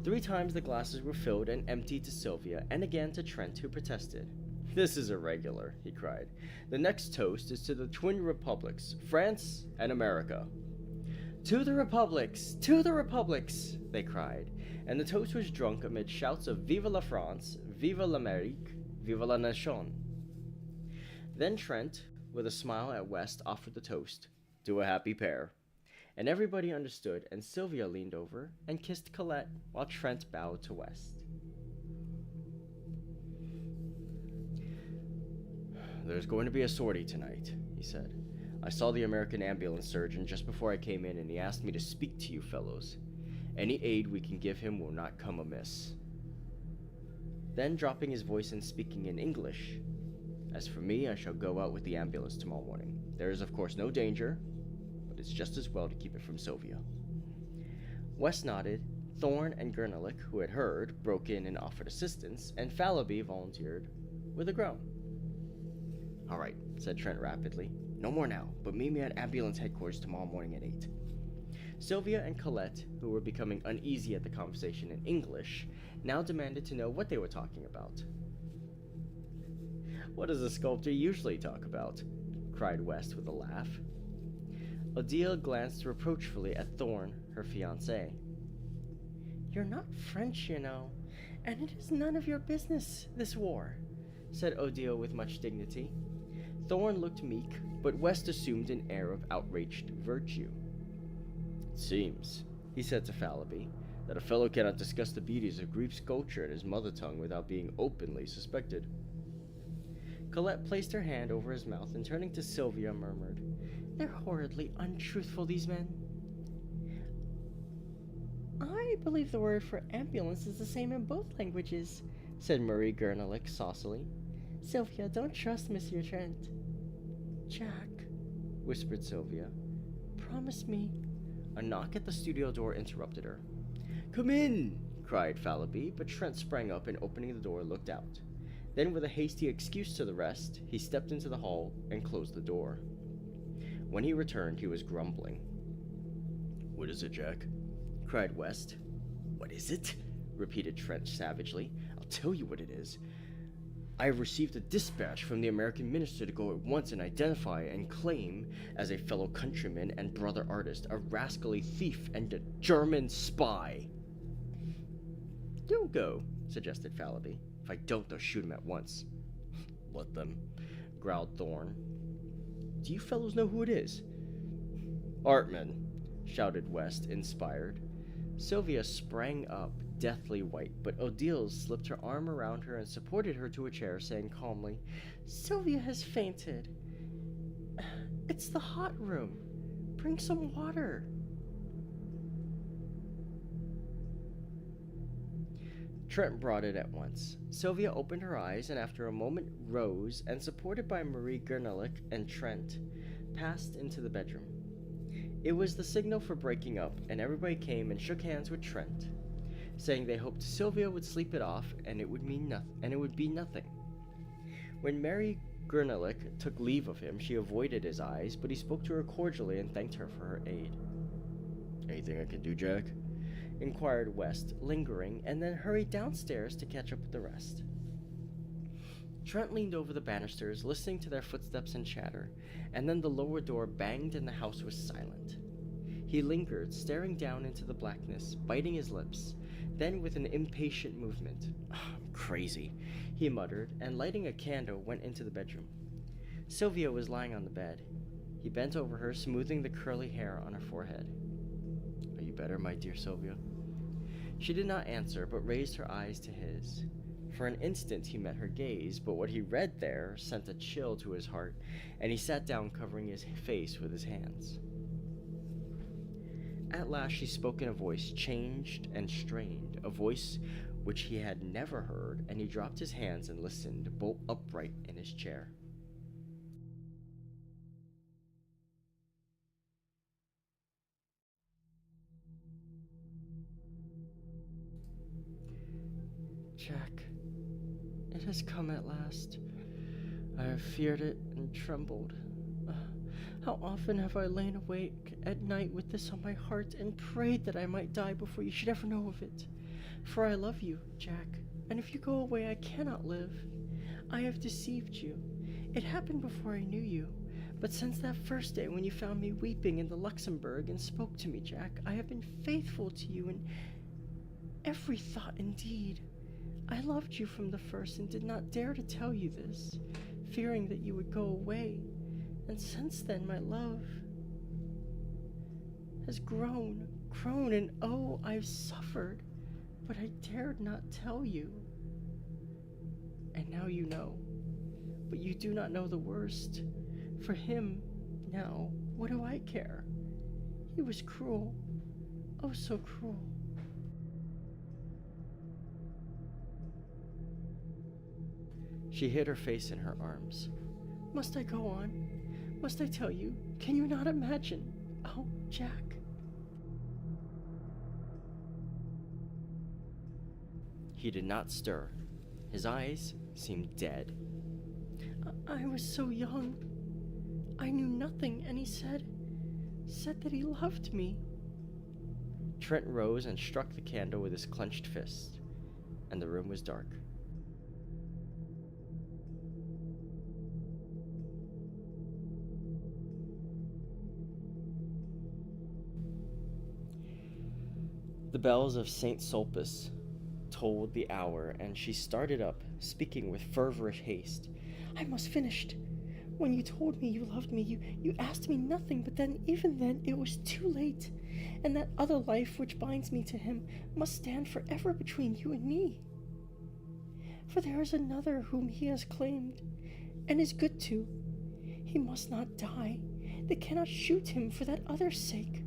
3 times the glasses were filled and emptied to Sylvia, and again to Trent, who protested. "This is irregular," he cried. "The next toast is to the twin republics, France and America." "To the republics! To the republics!" they cried, and the toast was drunk amid shouts of "Vive la France! Vive l'Amérique! Vive la Nation!" Then Trent, with a smile at West, offered the toast, "To a happy pair." And everybody understood, and Sylvia leaned over and kissed Colette while Trent bowed to West. "There's going to be a sortie tonight," he said. "I saw the American ambulance surgeon just before I came in, and he asked me to speak to you fellows. Any aid we can give him will not come amiss." Then, dropping his voice and speaking in English, "As for me, I shall go out with the ambulance tomorrow morning. There is, of course, no danger, but it's just as well to keep it from Sylvia." West nodded, Thorn and Gurnalik, who had heard, broke in and offered assistance, and Fallowby volunteered with a groan. "All right," said Trent rapidly. "No more now, but meet me at ambulance headquarters tomorrow morning at 8. Sylvia and Colette, who were becoming uneasy at the conversation in English, now demanded to know what they were talking about. "What does a sculptor usually talk about?" cried West with a laugh. Odile glanced reproachfully at Thorn, her fiancé. "You're not French, you know, and it is none of your business, this war," said Odile with much dignity. Thorn looked meek, but West assumed an air of outraged virtue. "It seems," he said to Fallowby, "that a fellow cannot discuss the beauties of Greek sculpture in his mother tongue without being openly suspected." Colette placed her hand over his mouth and turning to Sylvia murmured, "They're horridly untruthful, these men." "I believe the word for ambulance is the same in both languages," said Marie Gurnalik saucily. "Sylvia, don't trust Monsieur Trent." "Jack," whispered Sylvia, "promise me." A knock at the studio door interrupted her. "Come in!" cried Fallowby, but Trent sprang up and opening the door looked out. Then with a hasty excuse to the rest, he stepped into the hall and closed the door. When he returned, he was grumbling. "What is it, Jack?" cried West. "What is it?" repeated Trent savagely. "I'll tell you what it is. I have received a dispatch from the American minister to go at once and identify and claim as a fellow countryman and brother artist a rascally thief and a German spy." "Don't go," suggested Fallowby. "If I don't, they'll shoot him at once." "Let them," growled Thorn. "Do you fellows know who it is?" "Artman," shouted West, inspired. Sylvia sprang up, deathly white, but Odile slipped her arm around her and supported her to a chair, saying calmly, "Sylvia has fainted. It's the hot room. Bring some water." Trent brought it at once. Sylvia opened her eyes and after a moment rose and, supported by Marie Gurnalik and Trent, passed into the bedroom. It was the signal for breaking up, and everybody came and shook hands with Trent, saying they hoped Sylvia would sleep it off and it would be nothing. When Mary Gurnalik took leave of him, she avoided his eyes, but he spoke to her cordially and thanked her for her aid. "Anything I can do, Jack?" inquired West, lingering, and then hurried downstairs to catch up with the rest. Trent leaned over the banisters, listening to their footsteps and chatter, and then the lower door banged and the house was silent. He lingered, staring down into the blackness, biting his lips. Then, with an impatient movement, "I'm crazy," he muttered, and lighting a candle, went into the bedroom. Sylvia was lying on the bed. He bent over her, smoothing the curly hair on her forehead. "Are you better, my dear Sylvia?" She did not answer, but raised her eyes to his. For an instant he met her gaze, but what he read there sent a chill to his heart, and he sat down covering his face with his hands. At last she spoke in a voice changed and strained, a voice which he had never heard, and he dropped his hands and listened, bolt upright in his chair. "Jack, it has come at last. I have feared it and trembled. How often have I lain awake at night with this on my heart and prayed that I might die before you should ever know of it. For I love you, Jack, and if you go away I cannot live. I have deceived you. It happened before I knew you, but since that first day when you found me weeping in the Luxembourg and spoke to me, Jack, I have been faithful to you in every thought and deed. I loved you from the first and did not dare to tell you this, fearing that you would go away. And since then my love has grown, and oh, I've suffered, but I dared not tell you. And now you know, but you do not know the worst. For him, now, what do I care? He was cruel, oh so cruel." She hid her face in her arms. "Must I go on? Must I tell you? Can you not imagine? Oh, Jack." He did not stir. His eyes seemed dead. I was so young. I knew nothing, and he said that he loved me. Trent rose and struck the candle with his clenched fist, and the room was dark. The bells of St. Sulpice tolled the hour, and she started up, speaking with feverish haste. I must finish. When you told me you loved me, you asked me nothing, but then, even then, it was too late. And that other life which binds me to him must stand forever between you and me. For there is another whom he has claimed, and is good to. He must not die. They cannot shoot him for that other's sake.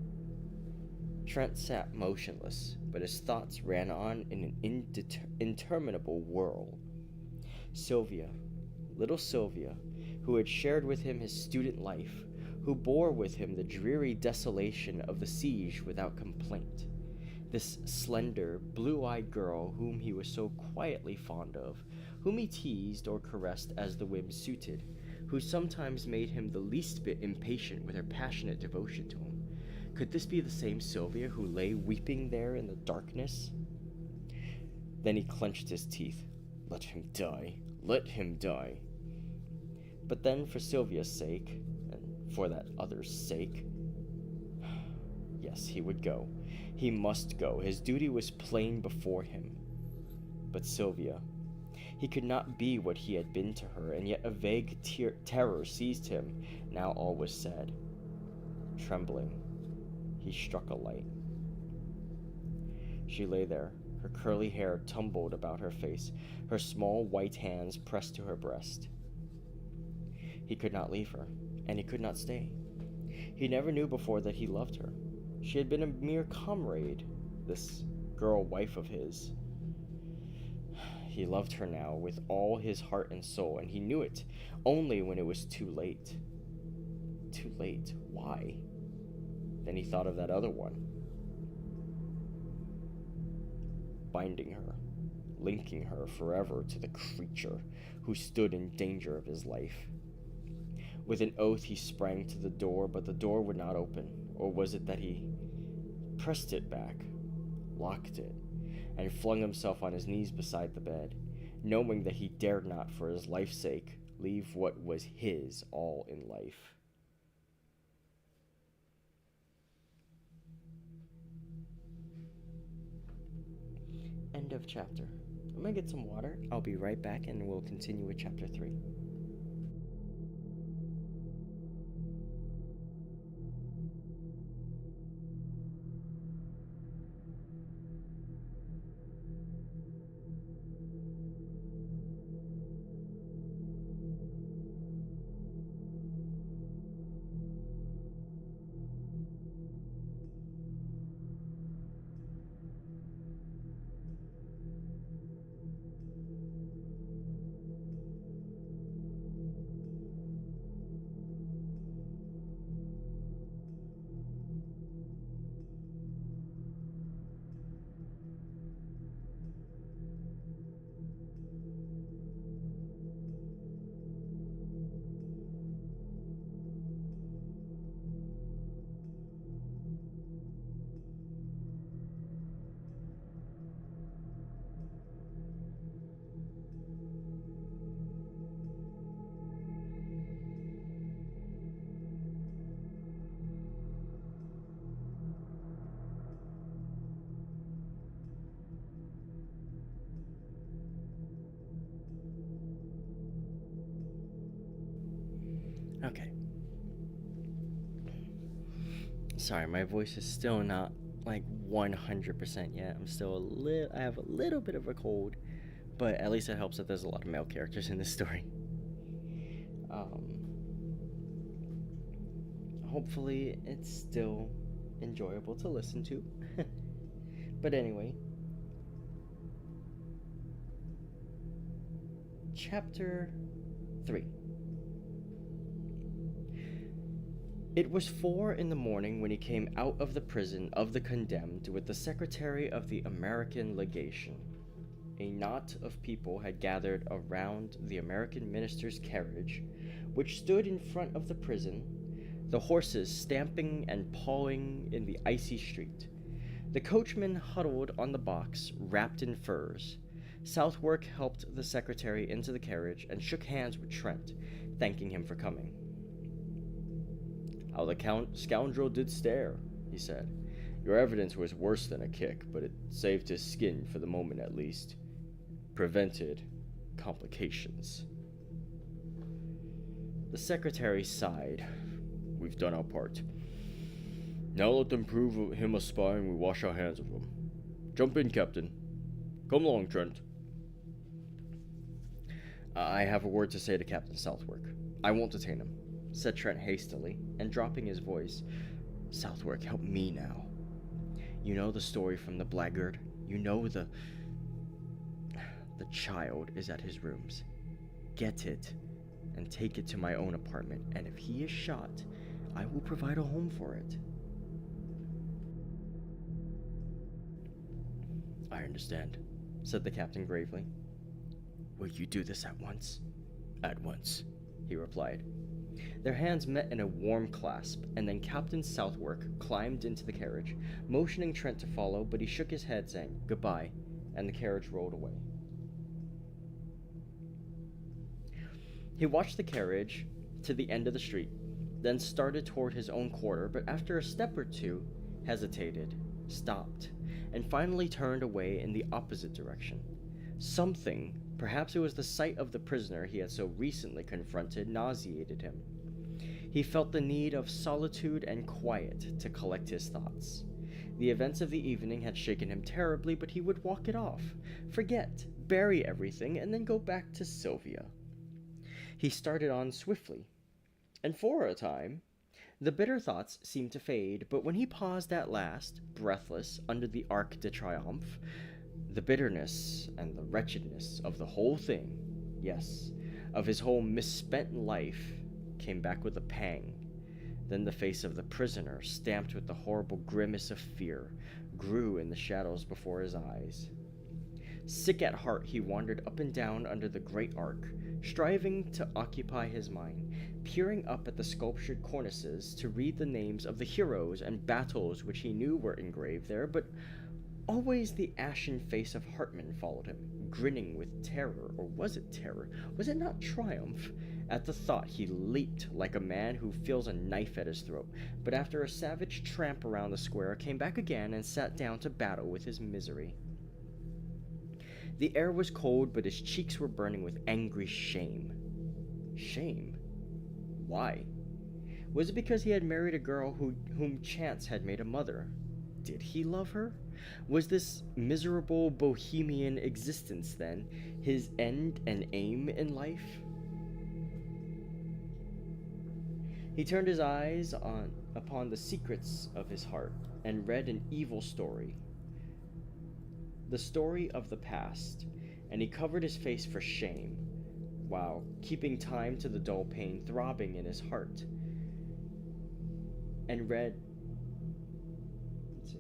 Trent sat motionless, but his thoughts ran on in an interminable whirl. Sylvia, little Sylvia, who had shared with him his student life, who bore with him the dreary desolation of the siege without complaint. This slender, blue-eyed girl whom he was so quietly fond of, whom he teased or caressed as the whim suited, who sometimes made him the least bit impatient with her passionate devotion to him. Could this be the same Sylvia who lay weeping there in the darkness? Then he clenched his teeth. Let him die. Let him die. But then, for Sylvia's sake, and for that other's sake, yes, he would go. He must go. His duty was plain before him. But Sylvia, he could not be what he had been to her, and yet a vague terror seized him. Now all was said. Trembling, he struck a light. She lay there, her curly hair tumbled about her face, her small white hands pressed to her breast. He could not leave her, and he could not stay. He never knew before that he loved her. She had been a mere comrade, this girl wife of his. He loved her now with all his heart and soul, and he knew it only when it was too late. Too late? Why? Then he thought of that other one. Binding her, linking her forever to the creature who stood in danger of his life. With an oath he sprang to the door, but the door would not open. Or was it that he pressed it back, locked it, and flung himself on his knees beside the bed, knowing that he dared not, for his life's sake, leave what was his all in life? End of chapter. I'm gonna get some water. I'll be right back, and we'll continue with chapter 3. Okay. Sorry, my voice is still not like 100% yet. I have a little bit of a cold, but at least it helps that there's a lot of male characters in this story. Hopefully it's still enjoyable to listen to. But anyway, chapter 3. It was 4 in the morning when he came out of the prison of the condemned with the secretary of the American legation. a knot of people had gathered around the American minister's carriage, which stood in front of the prison, the horses stamping and pawing in the icy street. The coachman huddled on the box, wrapped in furs. Southwark helped the secretary into the carriage and shook hands with Trent, thanking him for coming. "How the scoundrel did stare," he said. "Your evidence was worse than a kick, but it saved his skin for the moment at least. Prevented complications." The secretary sighed. "We've done our part. Now let them prove him a spy and we wash our hands of him. Jump in, Captain. Come along, Trent." "I have a word to say to Captain Southwark. I won't detain him," said Trent hastily, and dropping his voice. "Southwark, help me now. You know the story from the blackguard. You know the child is at his rooms. Get it and take it to my own apartment, and if he is shot, I will provide a home for it." "I understand," said the captain gravely. "Will you do this at once?" "At once," he replied. Their hands met in a warm clasp, and then Captain Southwark climbed into the carriage, motioning Trent to follow, but he shook his head, saying goodbye, and the carriage rolled away. He watched the carriage to the end of the street, then started toward his own quarter, but after a step or two, hesitated, stopped, and finally turned away in the opposite direction. Something, perhaps it was the sight of the prisoner he had so recently confronted, nauseated him. He felt the need of solitude and quiet to collect his thoughts. The events of the evening had shaken him terribly, but he would walk it off, forget, bury everything, and then go back to Sylvia. He started on swiftly, and for a time, the bitter thoughts seemed to fade, but when he paused at last, breathless, under the Arc de Triomphe, the bitterness and the wretchedness of the whole thing, yes, of his whole misspent life, came back with a pang. Then the face of the prisoner, stamped with the horrible grimace of fear, grew in the shadows before his eyes. Sick at heart, he wandered up and down under the great arc, striving to occupy his mind, peering up at the sculptured cornices to read the names of the heroes and battles which he knew were engraved there, but always the ashen face of Hartman followed him, grinning with terror, or was it terror? Was it not triumph? At the thought he leaped like a man who feels a knife at his throat, but after a savage tramp around the square, came back again and sat down to battle with his misery. The air was cold, but his cheeks were burning with angry shame. Shame? Why? Was it because he had married a girl whom chance had made a mother? Did he love her? Was this miserable bohemian existence, then, his end and aim in life? He turned his eyes upon the secrets of his heart and read an evil story, the story of the past, and he covered his face for shame, while keeping time to the dull pain throbbing in his heart, and read. Let's see.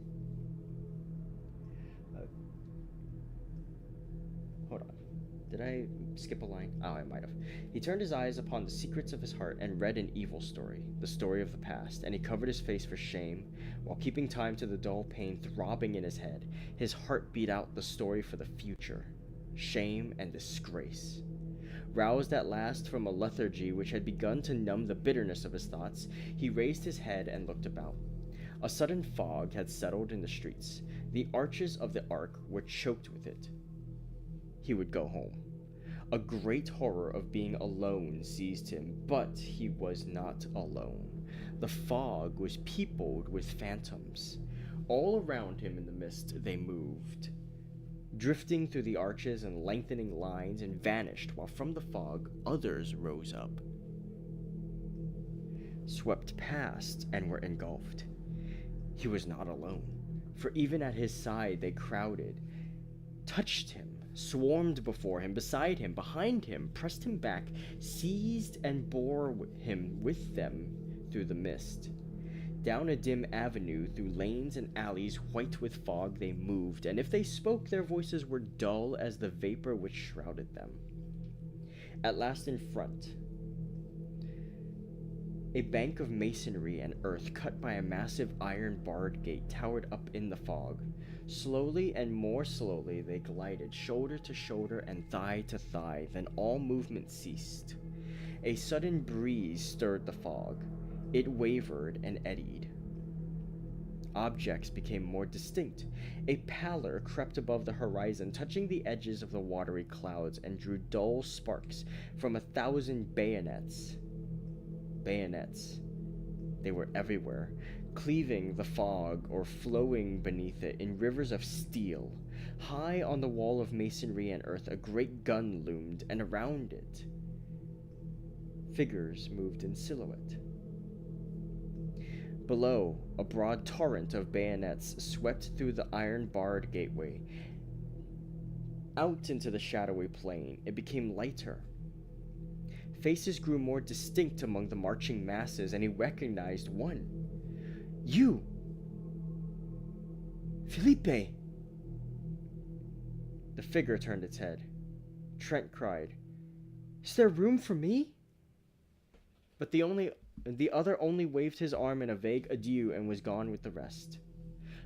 Hold on. Did I skip a line? Oh, I might have. He turned his eyes upon the secrets of his heart and read an evil story, the story of the past, and he covered his face for shame, while keeping time to the dull pain throbbing in his head. His heart beat out the story for the future, shame and disgrace. Roused at last from a lethargy which had begun to numb the bitterness of his thoughts, he raised his head and looked about. A sudden fog had settled in the streets. The arches of the arc were choked with it. He would go home. A great horror of being alone seized him, but he was not alone. The fog was peopled with phantoms. All around him in the mist they moved, drifting through the arches in lengthening lines, and vanished, while from the fog others rose up, swept past, and were engulfed. He was not alone, for even at his side they crowded, touched him, swarmed before him, beside him, behind him, pressed him back, seized and bore him with them through the mist. Down a dim avenue, through lanes and alleys white with fog, they moved, and if they spoke, their voices were dull as the vapor which shrouded them. At last, in front, a bank of masonry and earth cut by a massive iron barred gate towered up in the fog. Slowly and more slowly they glided, shoulder to shoulder and thigh to thigh, then all movement ceased. A sudden breeze stirred the fog. It wavered and eddied. Objects became more distinct. A pallor crept above the horizon, touching the edges of the watery clouds, and drew dull sparks from 1,000 bayonets. Bayonets. They were everywhere, cleaving the fog or flowing beneath it in rivers of steel. High on the wall of masonry and earth, a great gun loomed, and around it, figures moved in silhouette. Below, a broad torrent of bayonets swept through the iron-barred gateway. Out into the shadowy plain, it became lighter. Faces grew more distinct among the marching masses, and he recognized one. You! Felipe! The figure turned its head. Trent cried, "Is there room for me?" But the other only waved his arm in a vague adieu and was gone with the rest.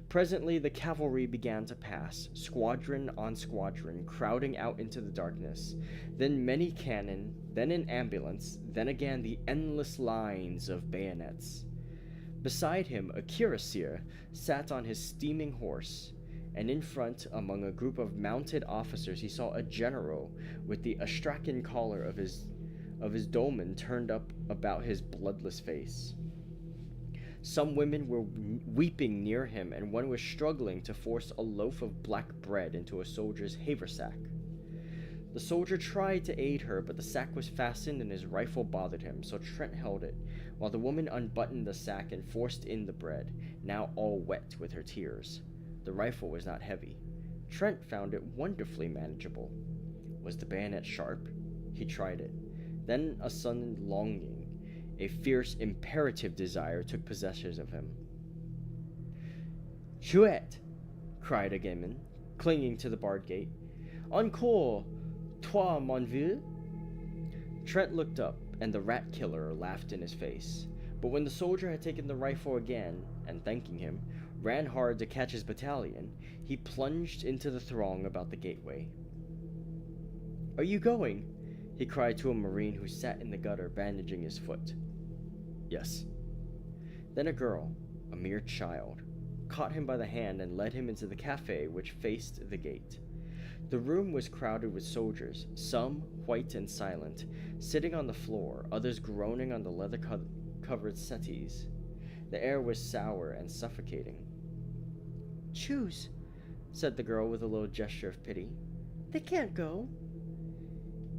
Presently the cavalry began to pass, squadron on squadron, crowding out into the darkness. Then many cannon, then an ambulance, then again the endless lines of bayonets. Beside him a cuirassier sat on his steaming horse, and in front, among a group of mounted officers, he saw a general with the astrakhan collar of his dolman turned up about his bloodless face. Some women were weeping near him, and one was struggling to force a loaf of black bread into a soldier's haversack. The soldier tried to aid her, but the sack was fastened and his rifle bothered him, so Trent held it, while the woman unbuttoned the sack and forced in the bread, now all wet with her tears. The rifle was not heavy. Trent found it wonderfully manageable. Was the bayonet sharp? He tried it. Then a sudden longing, a fierce, imperative desire took possession of him. "Chouette!" cried a gamin, clinging to the barred gate. "Encore! Toi, mon vieux!" Trent looked up, and the rat killer laughed in his face. But when the soldier had taken the rifle again, and thanking him, ran hard to catch his battalion, he plunged into the throng about the gateway. "Are you going?" he cried to a marine who sat in the gutter bandaging his foot. "Yes." Then a girl, a mere child, caught him by the hand and led him into the cafe which faced the gate. The room was crowded with soldiers, some white and silent, sitting on the floor, others groaning on the leather-covered settees. The air was sour and suffocating. "Choose," said the girl with a little gesture of pity. "They can't go."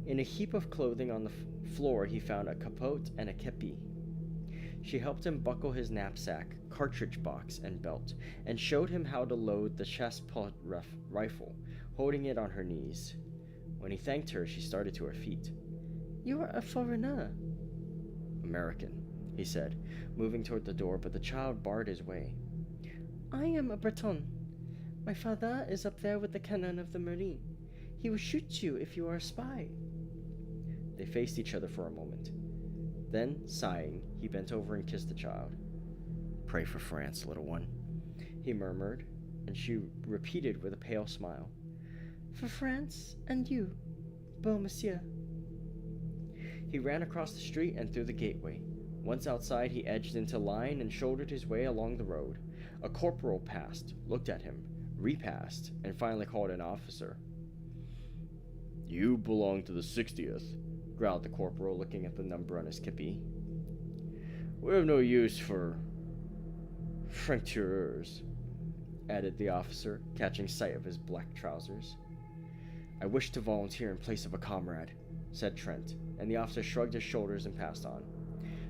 In a heap of clothing on the floor he found a capote and a kepi. She helped him buckle his knapsack, cartridge box, and belt, and showed him how to load the chassepot rifle, holding it on her knees. When he thanked her, she started to her feet. "You are a foreigner." "American," he said, moving toward the door, but the child barred his way. "I am a Breton. My father is up there with the cannon of the Marine. He will shoot you if you are a spy." They faced each other for a moment. Then, sighing, he bent over and kissed the child. "Pray for France, little one," he murmured, and she repeated with a pale smile, "For France and you, beau monsieur." He ran across the street and through the gateway. Once outside, he edged into line and shouldered his way along the road. A corporal passed, looked at him, repassed, and finally called an officer. "You belong to the 60th, growled the corporal, looking at the number on his kepi. "We have no use for francs-tireurs," added the officer, catching sight of his black trousers. "I wish to volunteer in place of a comrade," said Trent, and the officer shrugged his shoulders and passed on.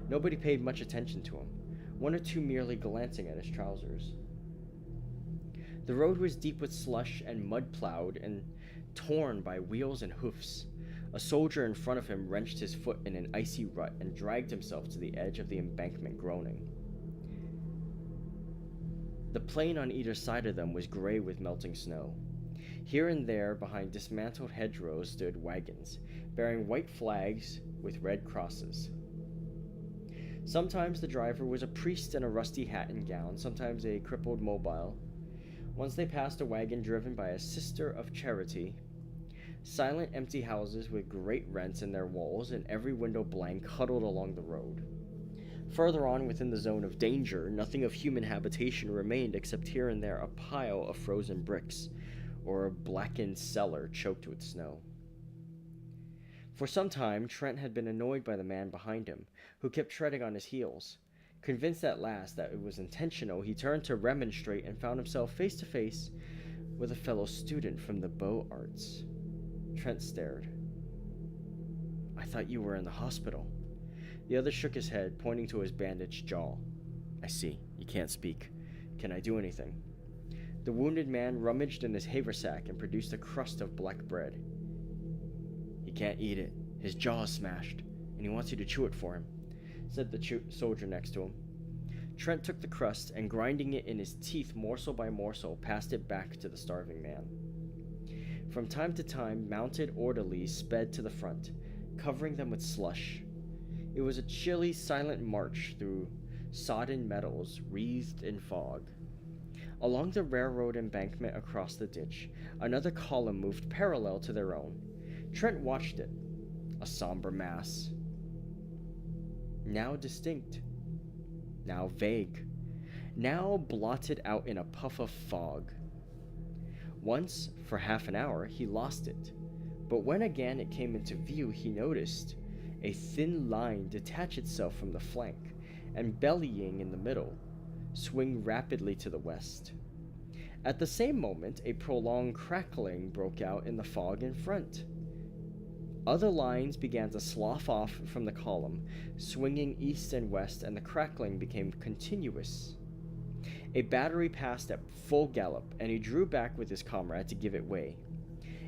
Nobody paid much attention to him, one or two merely glancing at his trousers. The road was deep with slush and mud-plowed and torn by wheels and hoofs. A soldier in front of him wrenched his foot in an icy rut and dragged himself to the edge of the embankment, groaning. The plain on either side of them was gray with melting snow. Here and there, behind dismantled hedgerows, stood wagons, bearing white flags with red crosses. Sometimes the driver was a priest in a rusty hat and gown, sometimes a crippled mobile. Once they passed a wagon driven by a sister of charity. Silent, empty houses with great rents in their walls and every window blank huddled along the road. Further on within the zone of danger, nothing of human habitation remained except here and there a pile of frozen bricks, or a blackened cellar choked with snow. For some time, Trent had been annoyed by the man behind him, who kept treading on his heels. Convinced at last that it was intentional, he turned to remonstrate and found himself face to face with a fellow student from the Beaux Arts. Trent stared. "I thought you were in the hospital." The other shook his head, pointing to his bandaged jaw. "I see. You can't speak. Can I do anything?" The wounded man rummaged in his haversack and produced a crust of black bread. "He can't eat it. His jaw is smashed, and he wants you to chew it for him," said the soldier next to him. Trent took the crust and, grinding it in his teeth morsel by morsel, passed it back to the starving man. From time to time, mounted orderlies sped to the front, covering them with slush. It was a chilly, silent march through sodden meadows wreathed in fog. Along the railroad embankment across the ditch, another column moved parallel to their own. Trent watched it, a somber mass. Now distinct, now vague, now blotted out in a puff of fog. Once, for half an hour, he lost it, but when again it came into view, he noticed a thin line detach itself from the flank, and bellying in the middle, swing rapidly to the west. At the same moment, a prolonged crackling broke out in the fog in front. Other lines began to slough off from the column, swinging east and west, and the crackling became continuous. A battery passed at full gallop, and he drew back with his comrade to give it way.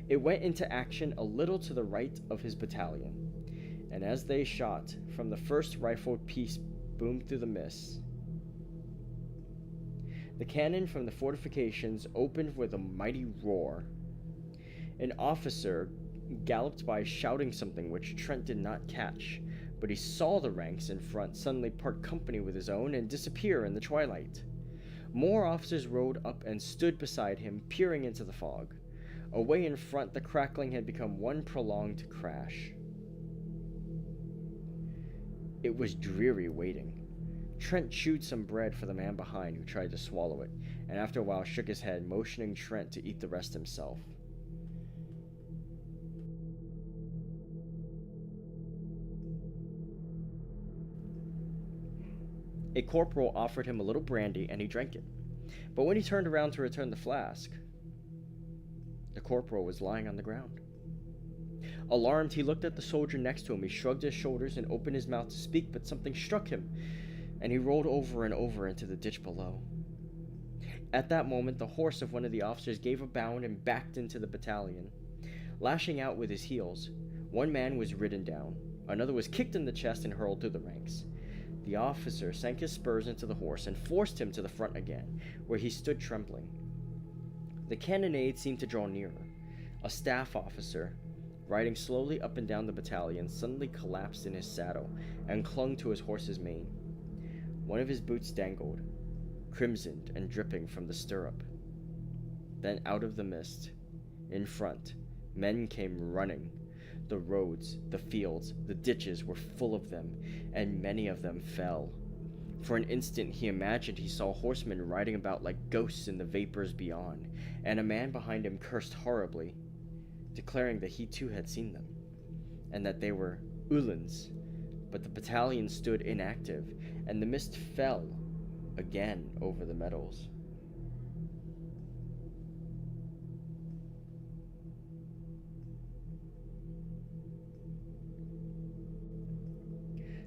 It went into action a little to the right of his battalion, and as they shot from the first rifled piece boomed through the mist. The cannon from the fortifications opened with a mighty roar. An officer galloped by shouting something which Trent did not catch, but he saw the ranks in front suddenly part company with his own and disappear in the twilight. More officers rode up and stood beside him, peering into the fog. Away in front, the crackling had become one prolonged crash. It was dreary waiting. Trent chewed some bread for the man behind, who tried to swallow it, and after a while shook his head, motioning Trent to eat the rest himself. A corporal offered him a little brandy, and he drank it. But when he turned around to return the flask, the corporal was lying on the ground. Alarmed, he looked at the soldier next to him. He shrugged his shoulders and opened his mouth to speak, but something struck him, and he rolled over and over into the ditch below. At that moment, the horse of one of the officers gave a bound and backed into the battalion. Lashing out with his heels, one man was ridden down, another was kicked in the chest and hurled through the ranks. The officer sank his spurs into the horse and forced him to the front again, where he stood trembling. The cannonade seemed to draw nearer. A staff officer, riding slowly up and down the battalion, suddenly collapsed in his saddle and clung to his horse's mane. One of his boots dangled, crimsoned and dripping from the stirrup. Then out of the mist, in front, men came running. The roads, the fields, the ditches were full of them, and many of them fell. For an instant he imagined he saw horsemen riding about like ghosts in the vapors beyond, and a man behind him cursed horribly, declaring that he too had seen them, and that they were Uhlans. But the battalion stood inactive, and the mist fell again over the meadows.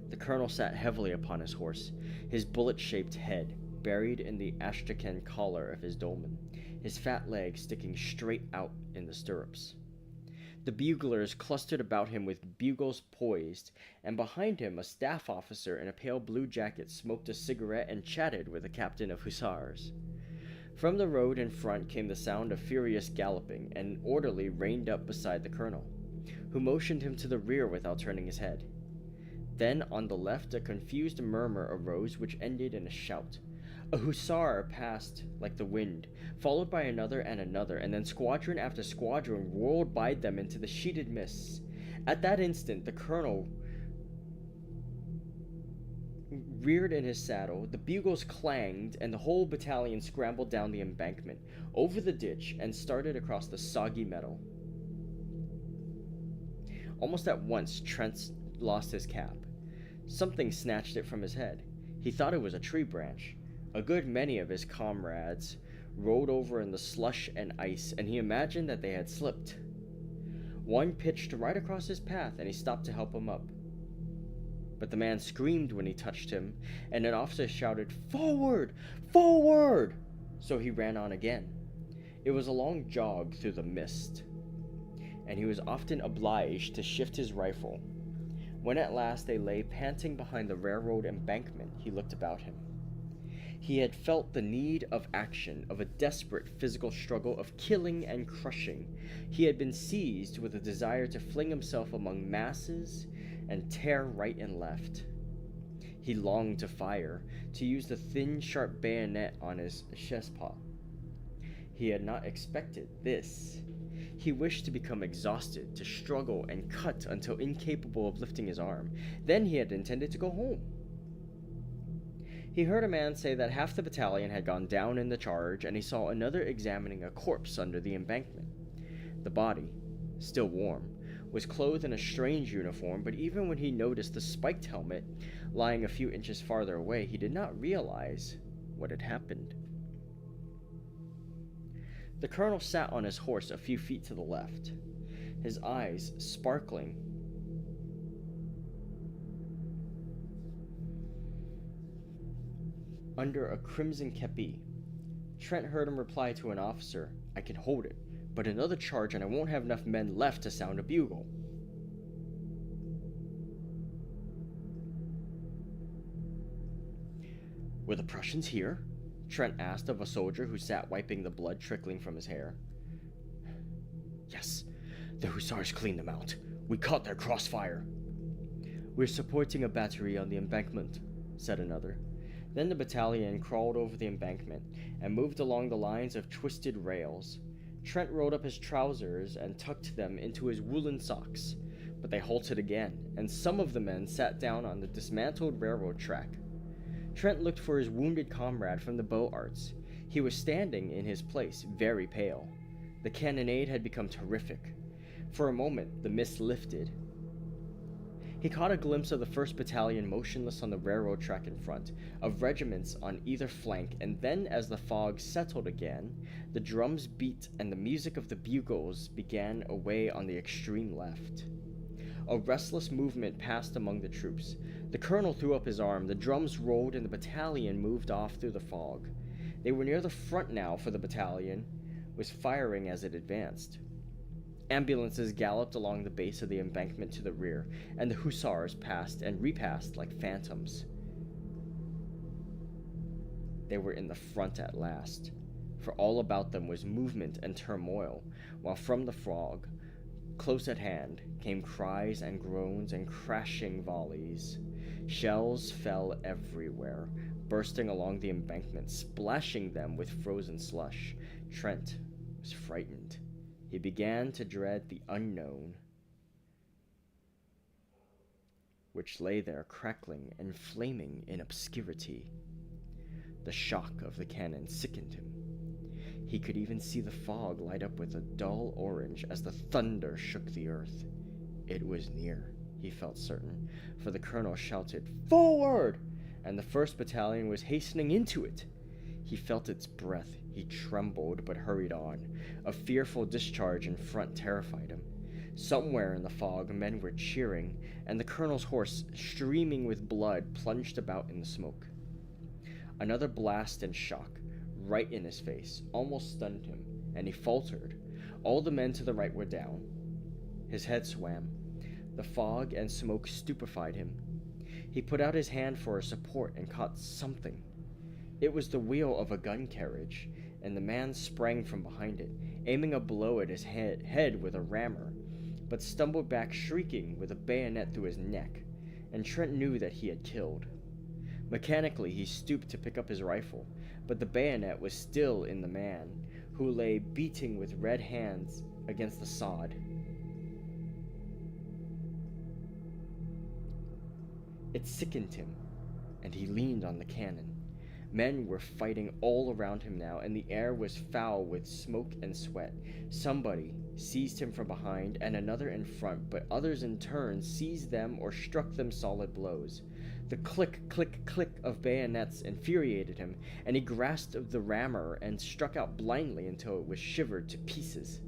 The colonel sat heavily upon his horse, his bullet-shaped head buried in the astrakhan collar of his dolman, his fat legs sticking straight out in the stirrups. The buglers clustered about him with bugles poised, and behind him a staff officer in a pale blue jacket smoked a cigarette and chatted with a captain of hussars. From the road in front came the sound of furious galloping, and an orderly reined up beside the colonel, who motioned him to the rear without turning his head. Then, on the left, a confused murmur arose which ended in a shout. A hussar passed like the wind, followed by another, and then squadron after squadron whirled by them into the sheeted mists. At that instant, the colonel reared in his saddle, the bugles clanged, and the whole battalion scrambled down the embankment, over the ditch, and started across the soggy meadow. Almost at once, Trent lost his cap. Something snatched it from his head. He thought it was a tree branch. A good many of his comrades rolled over in the slush and ice, and he imagined that they had slipped. One pitched right across his path, and he stopped to help him up. But the man screamed when he touched him, and an officer shouted, "Forward! Forward!" So he ran on again. It was a long jog through the mist, and he was often obliged to shift his rifle. When at last they lay panting behind the railroad embankment, he looked about him. He had felt the need of action, of a desperate physical struggle, of killing and crushing. He had been seized with a desire to fling himself among masses and tear right and left. He longed to fire, to use the thin, sharp bayonet on his chassepot. He had not expected this. He wished to become exhausted, to struggle and cut until incapable of lifting his arm. Then he had intended to go home. He heard a man say that half the battalion had gone down in the charge, and he saw another examining a corpse under the embankment. The body, still warm, was clothed in a strange uniform, but even when he noticed the spiked helmet lying a few inches farther away, he did not realize what had happened. The colonel sat on his horse a few feet to the left, his eyes sparkling under a crimson kepi. Trent heard him reply to an officer, "I can hold it, but another charge and I won't have enough men left to sound a bugle." "Were the Prussians here?" Trent asked of a soldier who sat wiping the blood trickling from his hair. "Yes, the hussars cleaned them out. We caught their crossfire." "We're supporting a battery on the embankment," said another. Then the battalion crawled over the embankment and moved along the lines of twisted rails. Trent rolled up his trousers and tucked them into his woolen socks, but they halted again, and some of the men sat down on the dismantled railroad track. Trent looked for his wounded comrade from the bow arts. He was standing in his place, very pale. The cannonade had become terrific. For a moment, the mist lifted. He caught a glimpse of the 1st Battalion motionless on the railroad track in front, of regiments on either flank, and then as the fog settled again, the drums beat and the music of the bugles began away on the extreme left. A restless movement passed among the troops. The colonel threw up his arm, the drums rolled, and the battalion moved off through the fog. They were near the front now, for the battalion was firing as it advanced. Ambulances galloped along the base of the embankment to the rear, and the hussars passed and repassed like phantoms. They were in the front at last, for all about them was movement and turmoil, while from the fog, close at hand, came cries and groans and crashing volleys. Shells fell everywhere, bursting along the embankment, splashing them with frozen slush. Trent was frightened. He began to dread the unknown, which lay there crackling and flaming in obscurity. The shock of the cannon sickened him. He could even see the fog light up with a dull orange as the thunder shook the earth. It was near, he felt certain, for the colonel shouted, "Forward!" and the 1st Battalion was hastening into it. He felt its breath. He trembled, but hurried on. A fearful discharge in front terrified him. Somewhere in the fog, men were cheering, and the colonel's horse, streaming with blood, plunged about in the smoke. Another blast and shock, right in his face, almost stunned him, and he faltered. All the men to the right were down. His head swam. The fog and smoke stupefied him. He put out his hand for a support and caught something. It was the wheel of a gun carriage, and the man sprang from behind it, aiming a blow at his head with a rammer, but stumbled back shrieking with a bayonet through his neck, and Trent knew that he had killed. Mechanically, he stooped to pick up his rifle, but the bayonet was still in the man, who lay beating with red hands against the sod. It sickened him, and he leaned on the cannon. Men were fighting all around him now, and the air was foul with smoke and sweat. Somebody seized him from behind, and another in front, but others in turn seized them or struck them solid blows. The click, click, click of bayonets infuriated him, and he grasped the rammer and struck out blindly until it was shivered to pieces.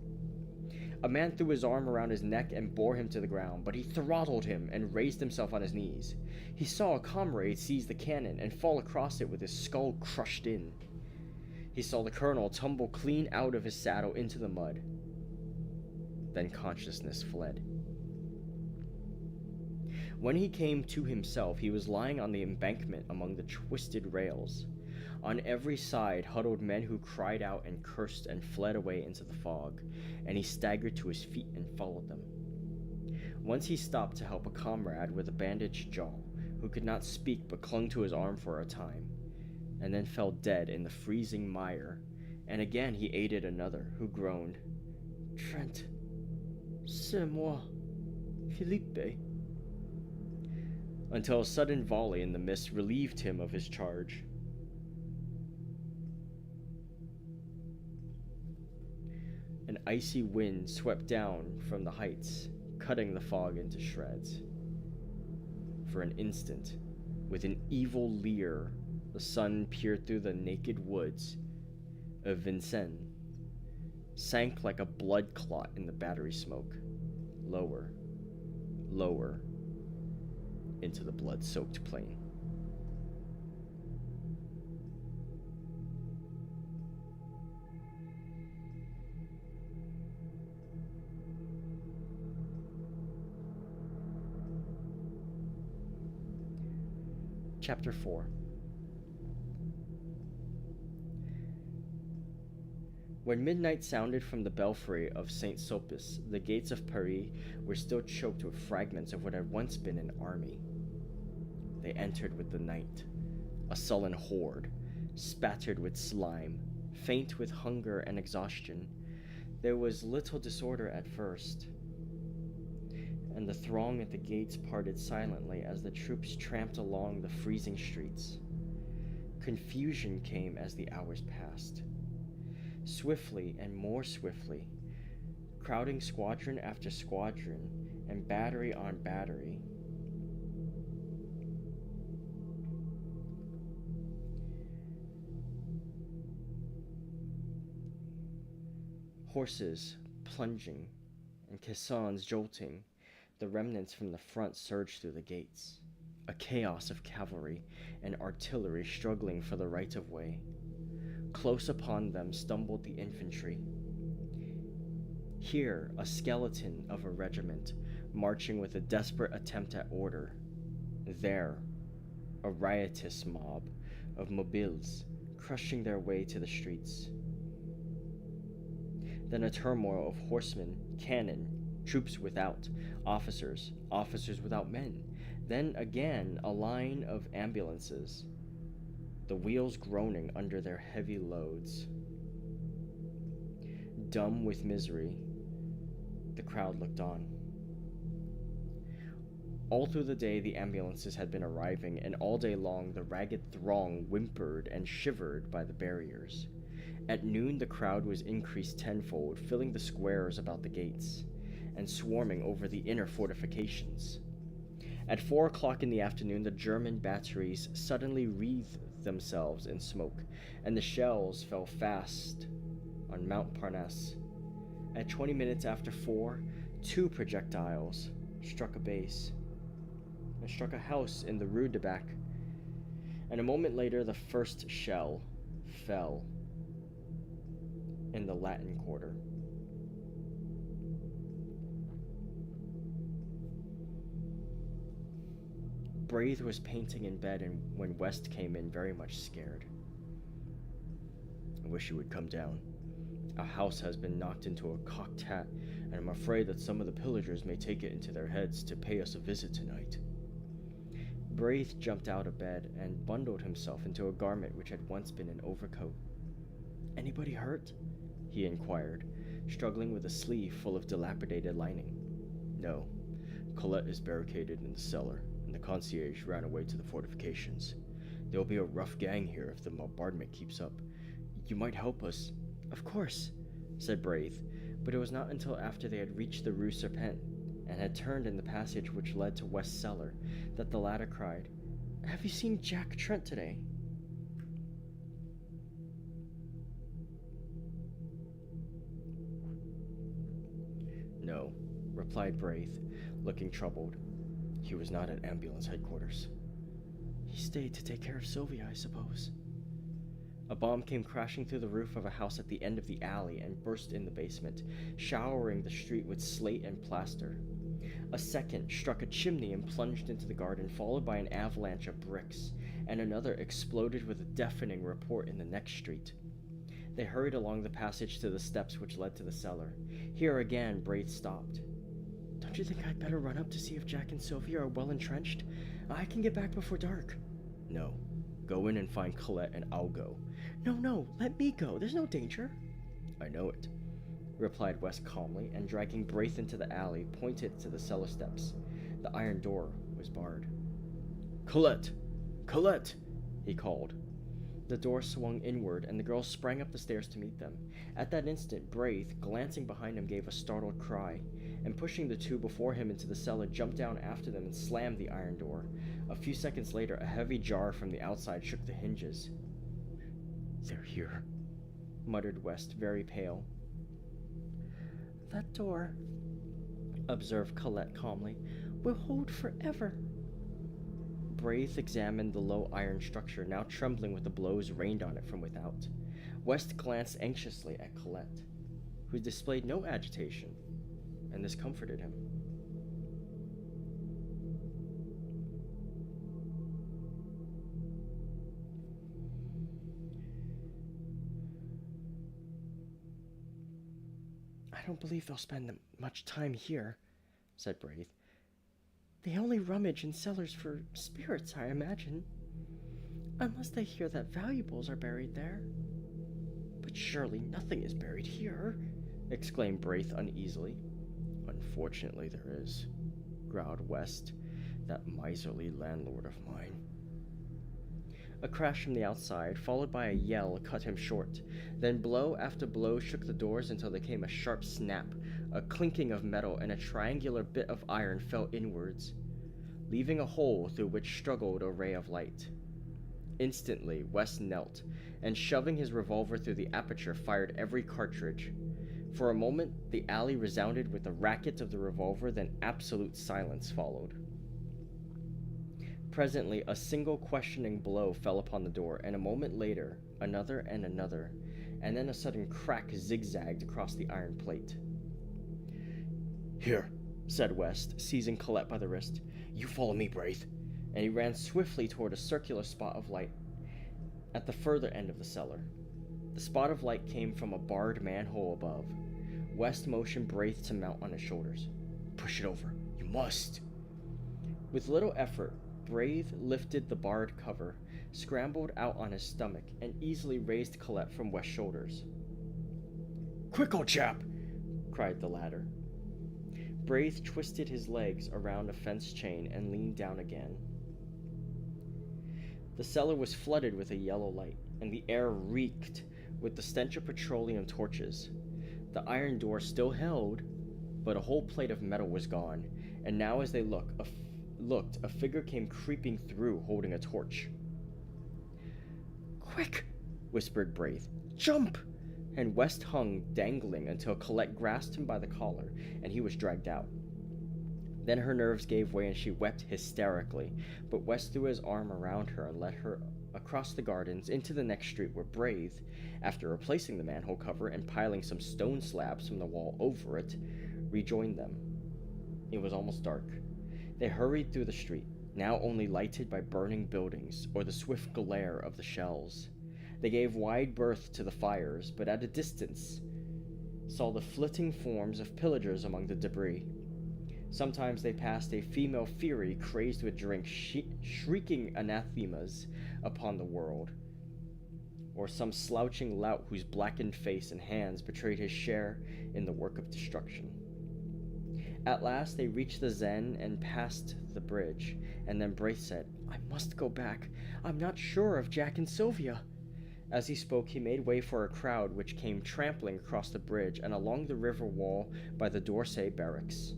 A man threw his arm around his neck and bore him to the ground, but he throttled him and raised himself on his knees. He saw a comrade seize the cannon and fall across it with his skull crushed in. He saw the colonel tumble clean out of his saddle into the mud. Then consciousness fled. When he came to himself, he was lying on the embankment among the twisted rails. On every side huddled men who cried out and cursed and fled away into the fog, and he staggered to his feet and followed them. Once he stopped to help a comrade with a bandaged jaw, who could not speak but clung to his arm for a time, and then fell dead in the freezing mire, and again he aided another, who groaned, "Trent, c'est moi, Philippe," until a sudden volley in the mist relieved him of his charge. An icy wind swept down from the heights, cutting the fog into shreds. For an instant, with an evil leer, the sun peered through the naked woods of Vincennes, sank like a blood clot in the battery smoke, lower, lower, into the blood-soaked plain. Chapter 4. When midnight sounded from the belfry of Saint Sulpice, the gates of Paris were still choked with fragments of what had once been an army. They entered with the night, a sullen horde, spattered with slime, faint with hunger and exhaustion. There was little disorder at first, and the throng at the gates parted silently as the troops tramped along the freezing streets. Confusion came as the hours passed. Swiftly and more swiftly, crowding squadron after squadron and battery on battery. Horses plunging and caissons jolting, the remnants from the front surged through the gates. A chaos of cavalry and artillery struggling for the right of way. Close upon them stumbled the infantry. Here, a skeleton of a regiment, marching with a desperate attempt at order. There, a riotous mob of mobiles, crushing their way to the streets. Then a turmoil of horsemen, cannon, troops without, officers without men. Then again, a line of ambulances, the wheels groaning under their heavy loads. Dumb with misery, the crowd looked on. All through the day the ambulances had been arriving, and all day long the ragged throng whimpered and shivered by the barriers. At noon the crowd was increased tenfold, filling the squares about the gates, and swarming over the inner fortifications. At 4 o'clock in the afternoon the German batteries suddenly wreathed themselves in smoke, and the shells fell fast on Mount Parnasse. At 20 minutes after 4, 2 projectiles struck a base, and struck a house in the Rue de Bac, and a moment later the first shell fell in the Latin Quarter. Braith was painting in bed and when West came in very much scared. I wish you would come down. Our house has been knocked into a cocked hat, and I'm afraid that some of the pillagers may take it into their heads to pay us a visit tonight." Braith jumped out of bed and bundled himself into a garment which had once been an overcoat. "Anybody hurt?" he inquired, struggling with a sleeve full of dilapidated lining. "No. Colette is barricaded in the cellar, and the concierge ran away to the fortifications. There will be a rough gang here if the bombardment keeps up. You might help us." "Of course," said Braith, but it was not until after they had reached the Rue Serpent and had turned in the passage which led to West's cellar that the latter cried, "Have you seen Jack Trent today?" "No," replied Braith, looking troubled. "He was not at ambulance headquarters." "He stayed to take care of Sylvia, I suppose." A bomb came crashing through the roof of a house at the end of the alley and burst in the basement, showering the street with slate and plaster. A second struck a chimney and plunged into the garden, followed by an avalanche of bricks, and another exploded with a deafening report in the next street. They hurried along the passage to the steps which led to the cellar. Here again, Braith stopped. "Don't you think I'd better run up to see if Jack and Sylvia are well entrenched? I can get back before dark." "No. Go in and find Colette, and I'll go." No, let me go. There's no danger." "I know it," replied West calmly, and dragging Braith into the alley, pointed to the cellar steps. The iron door was barred. "Colette! Colette!" he called. The door swung inward, and the girls sprang up the stairs to meet them. At that instant, Braith, glancing behind him, gave a startled cry, and pushing the two before him into the cellar, jumped down after them and slammed the iron door. A few seconds later, a heavy jar from the outside shook the hinges. "They're here," muttered West, very pale. "That door," observed Colette calmly, "will hold forever." Braith examined the low iron structure, now trembling with the blows rained on it from without. West glanced anxiously at Colette, who displayed no agitation, and this comforted him. "I don't believe they'll spend much time here," said Braith. "They only rummage in cellars for spirits, I imagine. Unless they hear that valuables are buried there." "But surely nothing is buried here," exclaimed Braith uneasily. "Unfortunately there is," growled West, "that miserly landlord of mine." A crash from the outside, followed by a yell, cut him short. Then blow after blow shook the doors until there came a sharp snap, a clinking of metal, and a triangular bit of iron fell inwards, leaving a hole through which struggled a ray of light. Instantly, West knelt, and shoving his revolver through the aperture, fired every cartridge. For a moment, the alley resounded with the racket of the revolver, then absolute silence followed. Presently, a single questioning blow fell upon the door, and a moment later, another, and then a sudden crack zigzagged across the iron plate. "Here," said West, seizing Colette by the wrist. "You follow me, Braith." And he ran swiftly toward a circular spot of light at the further end of the cellar. The spot of light came from a barred manhole above. West motioned Braith to mount on his shoulders. "Push it over. You must." With little effort, Braith lifted the barred cover, scrambled out on his stomach, and easily raised Colette from West's shoulders. "Quick, old chap!" cried the latter. Braith twisted his legs around a fence chain and leaned down again. The cellar was flooded with a yellow light, and the air reeked with the stench of petroleum torches. The iron door still held, but a whole plate of metal was gone, and now as they looked, a figure came creeping through holding a torch. "Quick!" whispered Braith. "Jump!" And West hung dangling until Colette grasped him by the collar, and he was dragged out. Then her nerves gave way and she wept hysterically, but West threw his arm around her and led her across the gardens into the next street, where Braith, after replacing the manhole cover and piling some stone slabs from the wall over it, rejoined them. It was almost dark. They hurried through the street, now only lighted by burning buildings or the swift glare of the shells. They gave wide berth to the fires, but at a distance saw the flitting forms of pillagers among the debris. Sometimes they passed a female fury crazed with drink, shrieking anathemas upon the world, or some slouching lout whose blackened face and hands betrayed his share in the work of destruction. At last they reached the Zen and passed the bridge, and then Braith said, "I must go back. I'm not sure of Jack and Sylvia." As he spoke, he made way for a crowd which came trampling across the bridge and along the river wall by the D'Orsay barracks.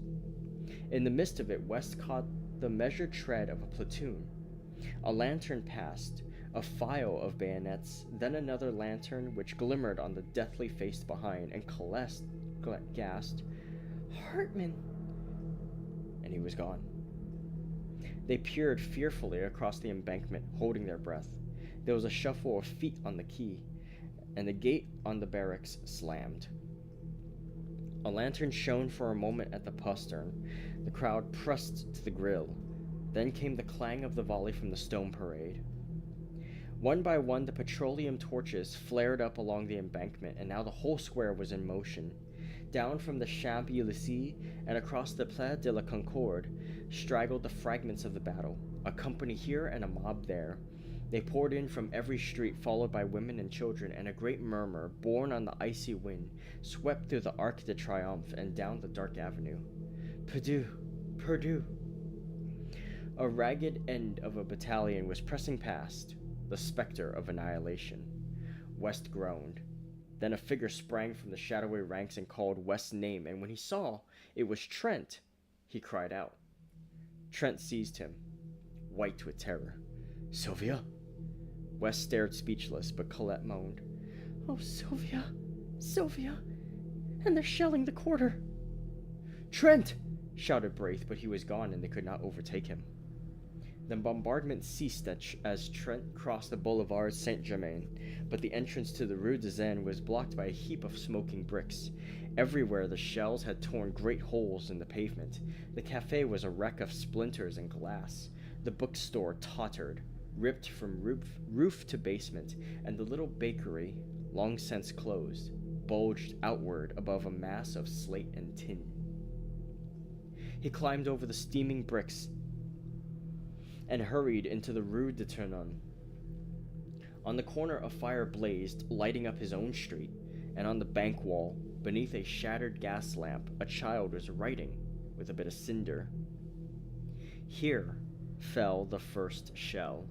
In the midst of it, West caught the measured tread of a platoon. A lantern passed, a file of bayonets, then another lantern which glimmered on the deathly face behind, and gasped, "Hartman!" And he was gone. They peered fearfully across the embankment, holding their breath. There was a shuffle of feet on the quay, and the gate on the barracks slammed. A lantern shone for a moment at the postern. The crowd pressed to the grill. Then came the clang of the volley from the stone parade. One by one, the petroleum torches flared up along the embankment, and now the whole square was in motion. Down from the Champs-Élysées and across the Place de la Concorde straggled the fragments of the battle, a company here and a mob there. They poured in from every street, followed by women and children, and a great murmur, borne on the icy wind, swept through the Arc de Triomphe and down the dark avenue. Perdu! Perdu! A ragged end of a battalion was pressing past, the specter of annihilation. West groaned. Then a figure sprang from the shadowy ranks and called West's name, and when he saw it was Trent, he cried out. Trent seized him, white with terror. "Sylvia?" West stared speechless, but Colette moaned, "Oh, Sylvia, Sylvia, and they're shelling the quarter." "Trent!" shouted Braith, but he was gone and they could not overtake him. The bombardment ceased as Trent crossed the boulevard Saint-Germain, but the entrance to the Rue de Seine was blocked by a heap of smoking bricks. Everywhere the shells had torn great holes in the pavement. The cafe was a wreck of splinters and glass. The bookstore tottered, ripped from roof to basement, and the little bakery, long since closed, bulged outward above a mass of slate and tin. He climbed over the steaming bricks and hurried into the Rue de Tournon. On the corner a fire blazed, lighting up his own street, and on the bank wall, beneath a shattered gas lamp, a child was writing with a bit of cinder. Here fell the first shell.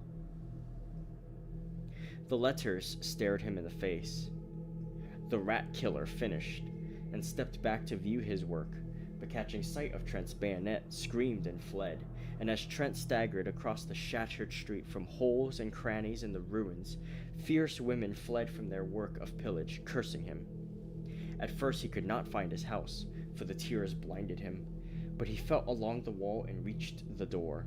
The letters stared him in the face. The rat killer finished, and stepped back to view his work, but catching sight of Trent's bayonet, screamed and fled, and as Trent staggered across the shattered street from holes and crannies in the ruins, fierce women fled from their work of pillage, cursing him. At first he could not find his house, for the tears blinded him, but he felt along the wall and reached the door.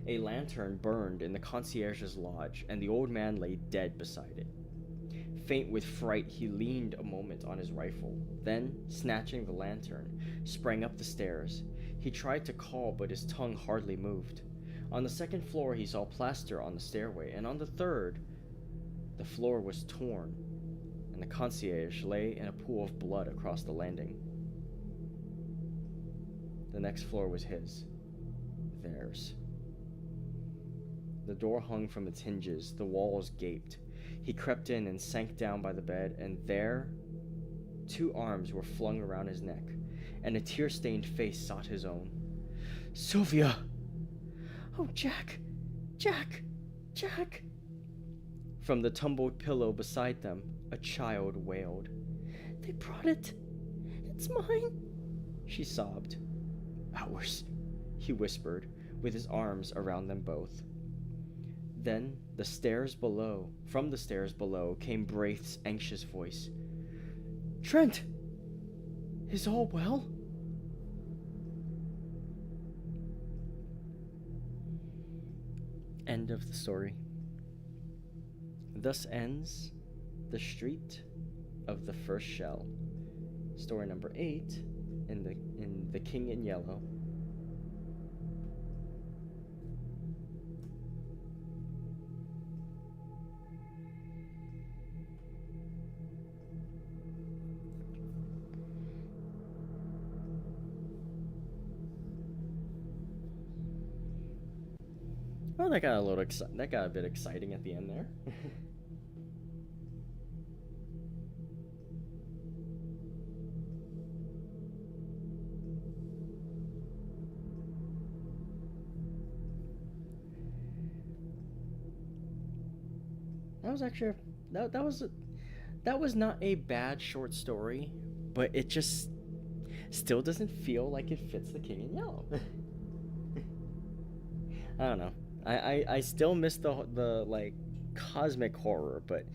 A lantern burned in the concierge's lodge, and the old man lay dead beside it. Faint with fright, he leaned a moment on his rifle, then, snatching the lantern, sprang up the stairs. He tried to call, but his tongue hardly moved. On the second floor he saw plaster on the stairway, and on the third, the floor was torn, and the concierge lay in a pool of blood across the landing. The next floor was his. Theirs. The door hung from its hinges, the walls gaped. He crept in and sank down by the bed, and there, 2 arms were flung around his neck, and a tear-stained face sought his own. "Sylvia!" "Oh, Jack! Jack! Jack!" From the tumbled pillow beside them, a child wailed. "They brought it! It's mine!" She sobbed. "Ours," he whispered, with his arms around them both. Then, from the stairs below, came Braith's anxious voice. "Trent! Is all well?" End of the story. Thus ends The Street of the First Shell. Story number 8 in The King in Yellow. Well, that got a bit exciting at the end there. That was actually that was not a bad short story, but it just still doesn't feel like it fits the King in Yellow. I don't know. I still miss the like cosmic horror, but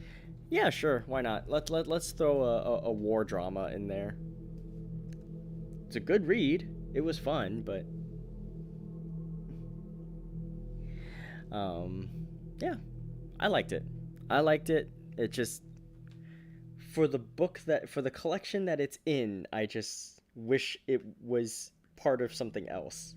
yeah, sure, why not? Let's throw a war drama in there. It's a good read. It was fun, but um, yeah, I liked it. I liked it. It just for the collection that it's in, I just wish it was part of something else.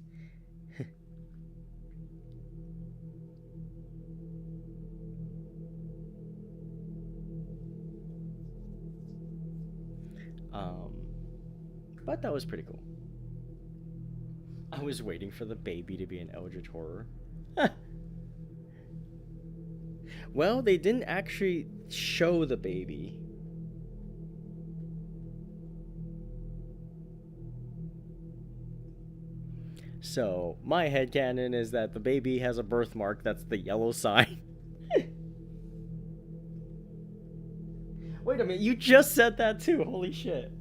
Um, but that was pretty cool. I was waiting for the baby to be an Eldritch horror. Well, they didn't actually show the baby. So, my headcanon is that the baby has a birthmark that's the yellow sign. Wait a minute, you just said that too. Holy shit.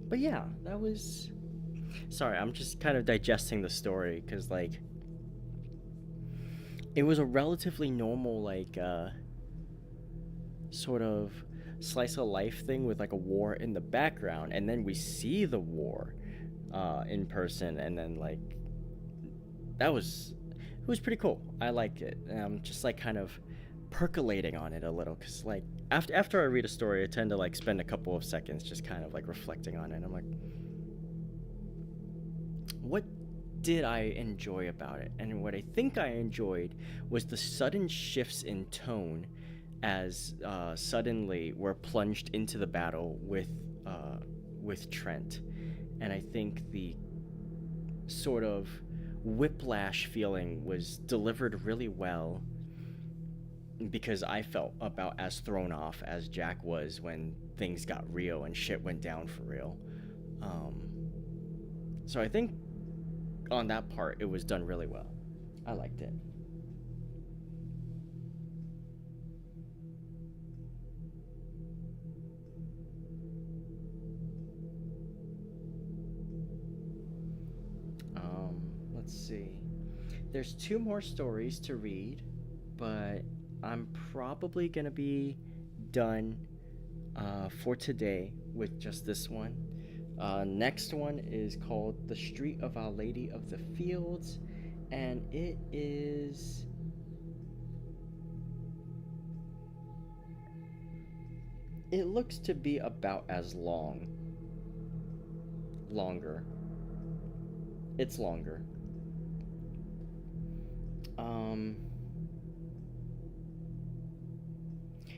But yeah, that was. Sorry, I'm just kind of digesting the story because, like, it was a relatively normal, like, sort of slice of life thing with, like, a war in the background, and then we see the war in person, and then, like, that was. It was pretty cool. I liked it. And I'm just, like, kind of percolating on it a little because, like, after I read a story, I tend to, like, spend a couple of seconds just kind of, like, reflecting on it. I'm like, what did I enjoy about it? And what I think I enjoyed was the sudden shifts in tone as suddenly we're plunged into the battle with Trent. And I think the sort of whiplash feeling was delivered really well because I felt about as thrown off as Jack was when things got real and shit went down for real. So I think on that part, it was done really well. I liked it. Let's see. There's two more stories to read, but I'm probably gonna be done for today with just this one. Next one is called The Street of Our Lady of the Fields, and it is. It looks to be about as long. Longer. It's longer. Um.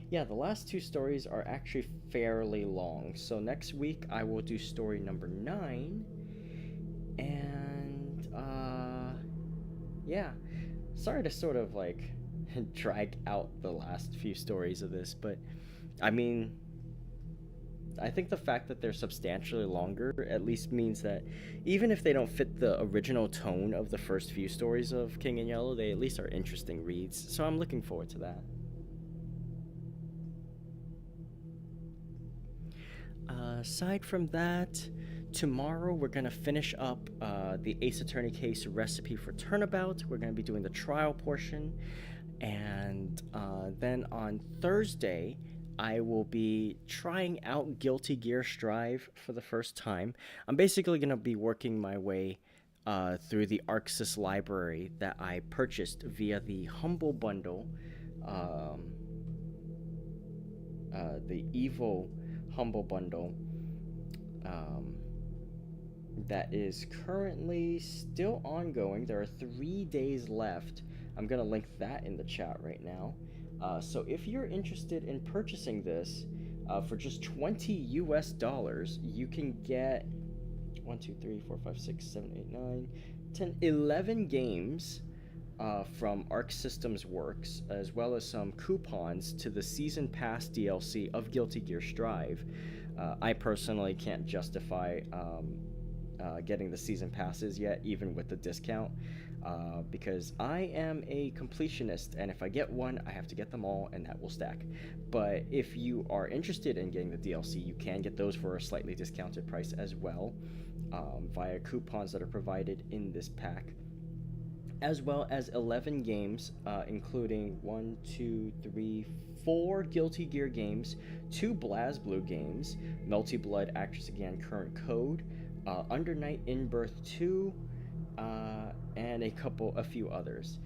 Yeah, the last two stories are actually fairly long. So next week I will do story number 9. And, yeah. Sorry to sort of, like, drag out the last few stories of this, but, I mean, I think the fact that they're substantially longer at least means that even if they don't fit the original tone of the first few stories of King in Yellow, they at least are interesting reads. So I'm looking forward to that. Aside from that, tomorrow we're going to finish up the Ace Attorney case recipe for Turnabout. We're going to be doing the trial portion. And then on Thursday, I will be trying out Guilty Gear Strive for the first time. I'm basically going to be working my way through the Arxis library that I purchased via the Humble Bundle, um, the Evil Humble Bundle, um, that is currently still ongoing. There are 3 days left. I'm going to link that in the chat right now. So if you're interested in purchasing this for just $20 US, you can get 1, 2, 3, 4, 5, 6, 7, 8, 9, 10, 11 games from Arc Systems Works, as well as some coupons to the Season Pass DLC of Guilty Gear Strive. I personally can't justify getting the Season Passes yet, even with the discount, because I am a completionist, and if I get one, I have to get them all, and that will stack. But if you are interested in getting the DLC, you can get those for a slightly discounted price as well, via coupons that are provided in this pack, as well as 11 games, including 1, 2, 3, 4 Guilty Gear games, 2 BlazBlue games, Melty Blood, Actress Again, Current Code, Under Night In Birth 2, and a few others.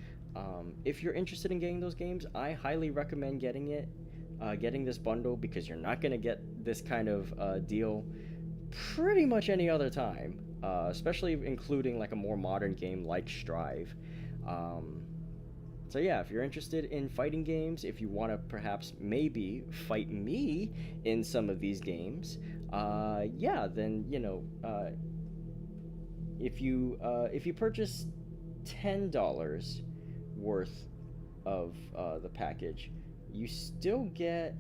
If you're interested in getting those games, I highly recommend getting this bundle, because you're not going to get this kind of deal pretty much any other time, especially including like a more modern game like Strive. So yeah, if you're interested in fighting games, if you want to perhaps maybe fight me in some of these games, yeah, then if you purchase $10 worth of the package, you still get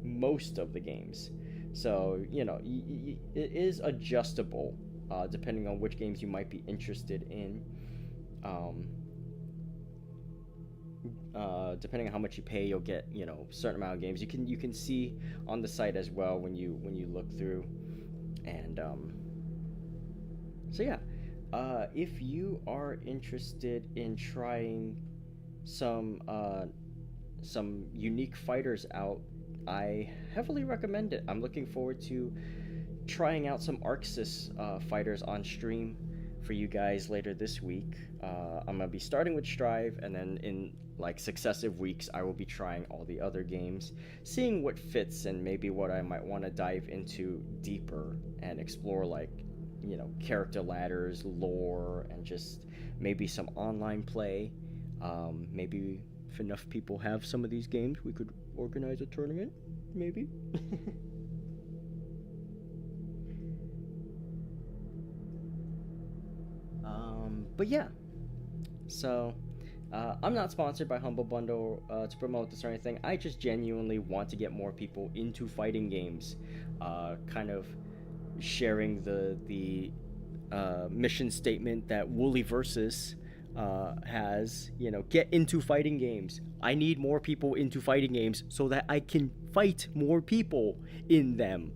most of the games. So it is adjustable depending on which games you might be interested in. Depending on how much you pay, you'll get a certain amount of games. You can see on the site as well when you look through, and so yeah, if you are interested in trying some unique fighters out, I heavily recommend it. I'm looking forward to trying out some Arxis fighters on stream for you guys later this week. I'm gonna be starting with Strive, and then in like successive weeks, I will be trying all the other games, seeing what fits and maybe what I might want to dive into deeper and explore, like character ladders, lore, and just maybe some online play. Maybe if enough people have some of these games, we could organize a tournament, maybe. But yeah, so I'm not sponsored by Humble Bundle to promote this or anything. I just genuinely want to get more people into fighting games, kind of sharing the mission statement that Woolly Versus has. Get into fighting games. I need more people into fighting games so that I can fight more people in them.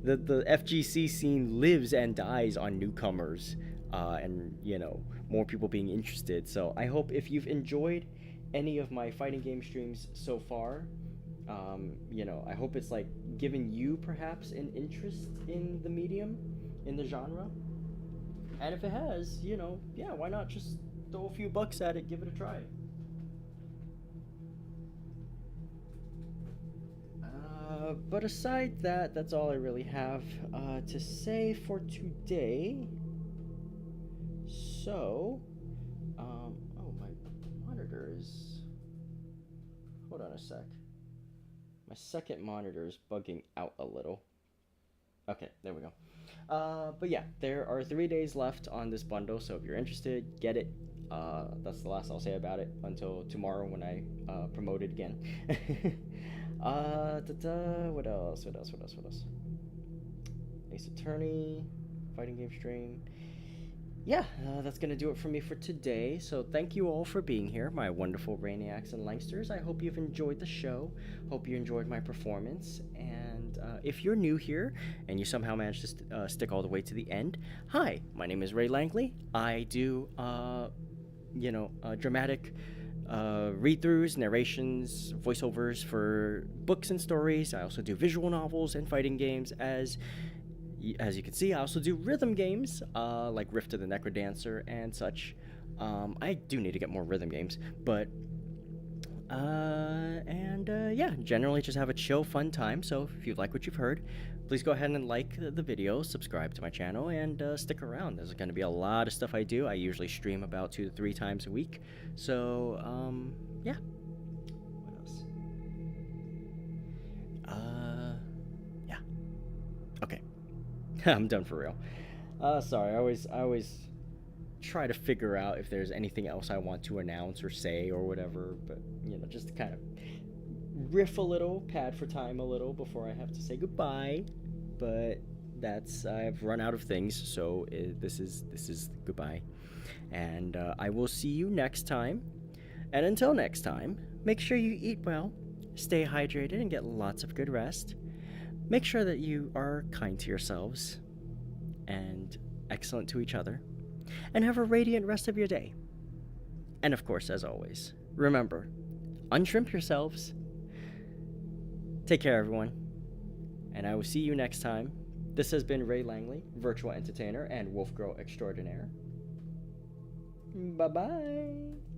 The FGC scene lives and dies on newcomers, and more people being interested. So I hope if you've enjoyed any of my fighting game streams so far, I hope it's like given you perhaps an interest in the medium, in the genre. And if it has, yeah, why not just throw a few bucks at it, give it a try. But aside that's all I really have to say for today. So, oh, my monitor is... Hold on a sec. My second monitor is bugging out a little. Okay, there we go. But yeah, there are 3 days left on this bundle, so if you're interested, get it. That's the last I'll say about it until tomorrow when I promote it again. What else? Ace Attorney, fighting game stream. Yeah, that's gonna do it for me for today. So thank you all for being here, my wonderful Rainiacs and Langsters. I hope you've enjoyed the show. Hope you enjoyed my performance. And if you're new here and you somehow managed to stick all the way to the end, hi, my name is Ray Langley. I do dramatic read-throughs, narrations, voiceovers for books and stories. I also do visual novels and fighting games. As you can see, I also do rhythm games like Rift of the Necrodancer and such. I do need to get more rhythm games, but yeah, generally just have a chill, fun time. So if you like what you've heard, please go ahead and like the video, subscribe to my channel, and stick around. There's going to be a lot of stuff I do. I usually stream about 2 to 3 times a week. So, yeah. What else? Yeah. Okay. I'm done for real. Sorry, I always try to figure out if there's anything else I want to announce or say or whatever, but just to kind of riff a little, pad for time a little before I have to say goodbye. But I've run out of things, so this is goodbye, and I will see you next time. And until next time, make sure you eat well, stay hydrated, and get lots of good rest. Make sure that you are kind to yourselves and excellent to each other, and have a radiant rest of your day. And of course, as always, remember, unshrimp yourselves. Take care, everyone, and I will see you next time. This has been Ray Langley, virtual entertainer and wolf girl extraordinaire. Bye-bye.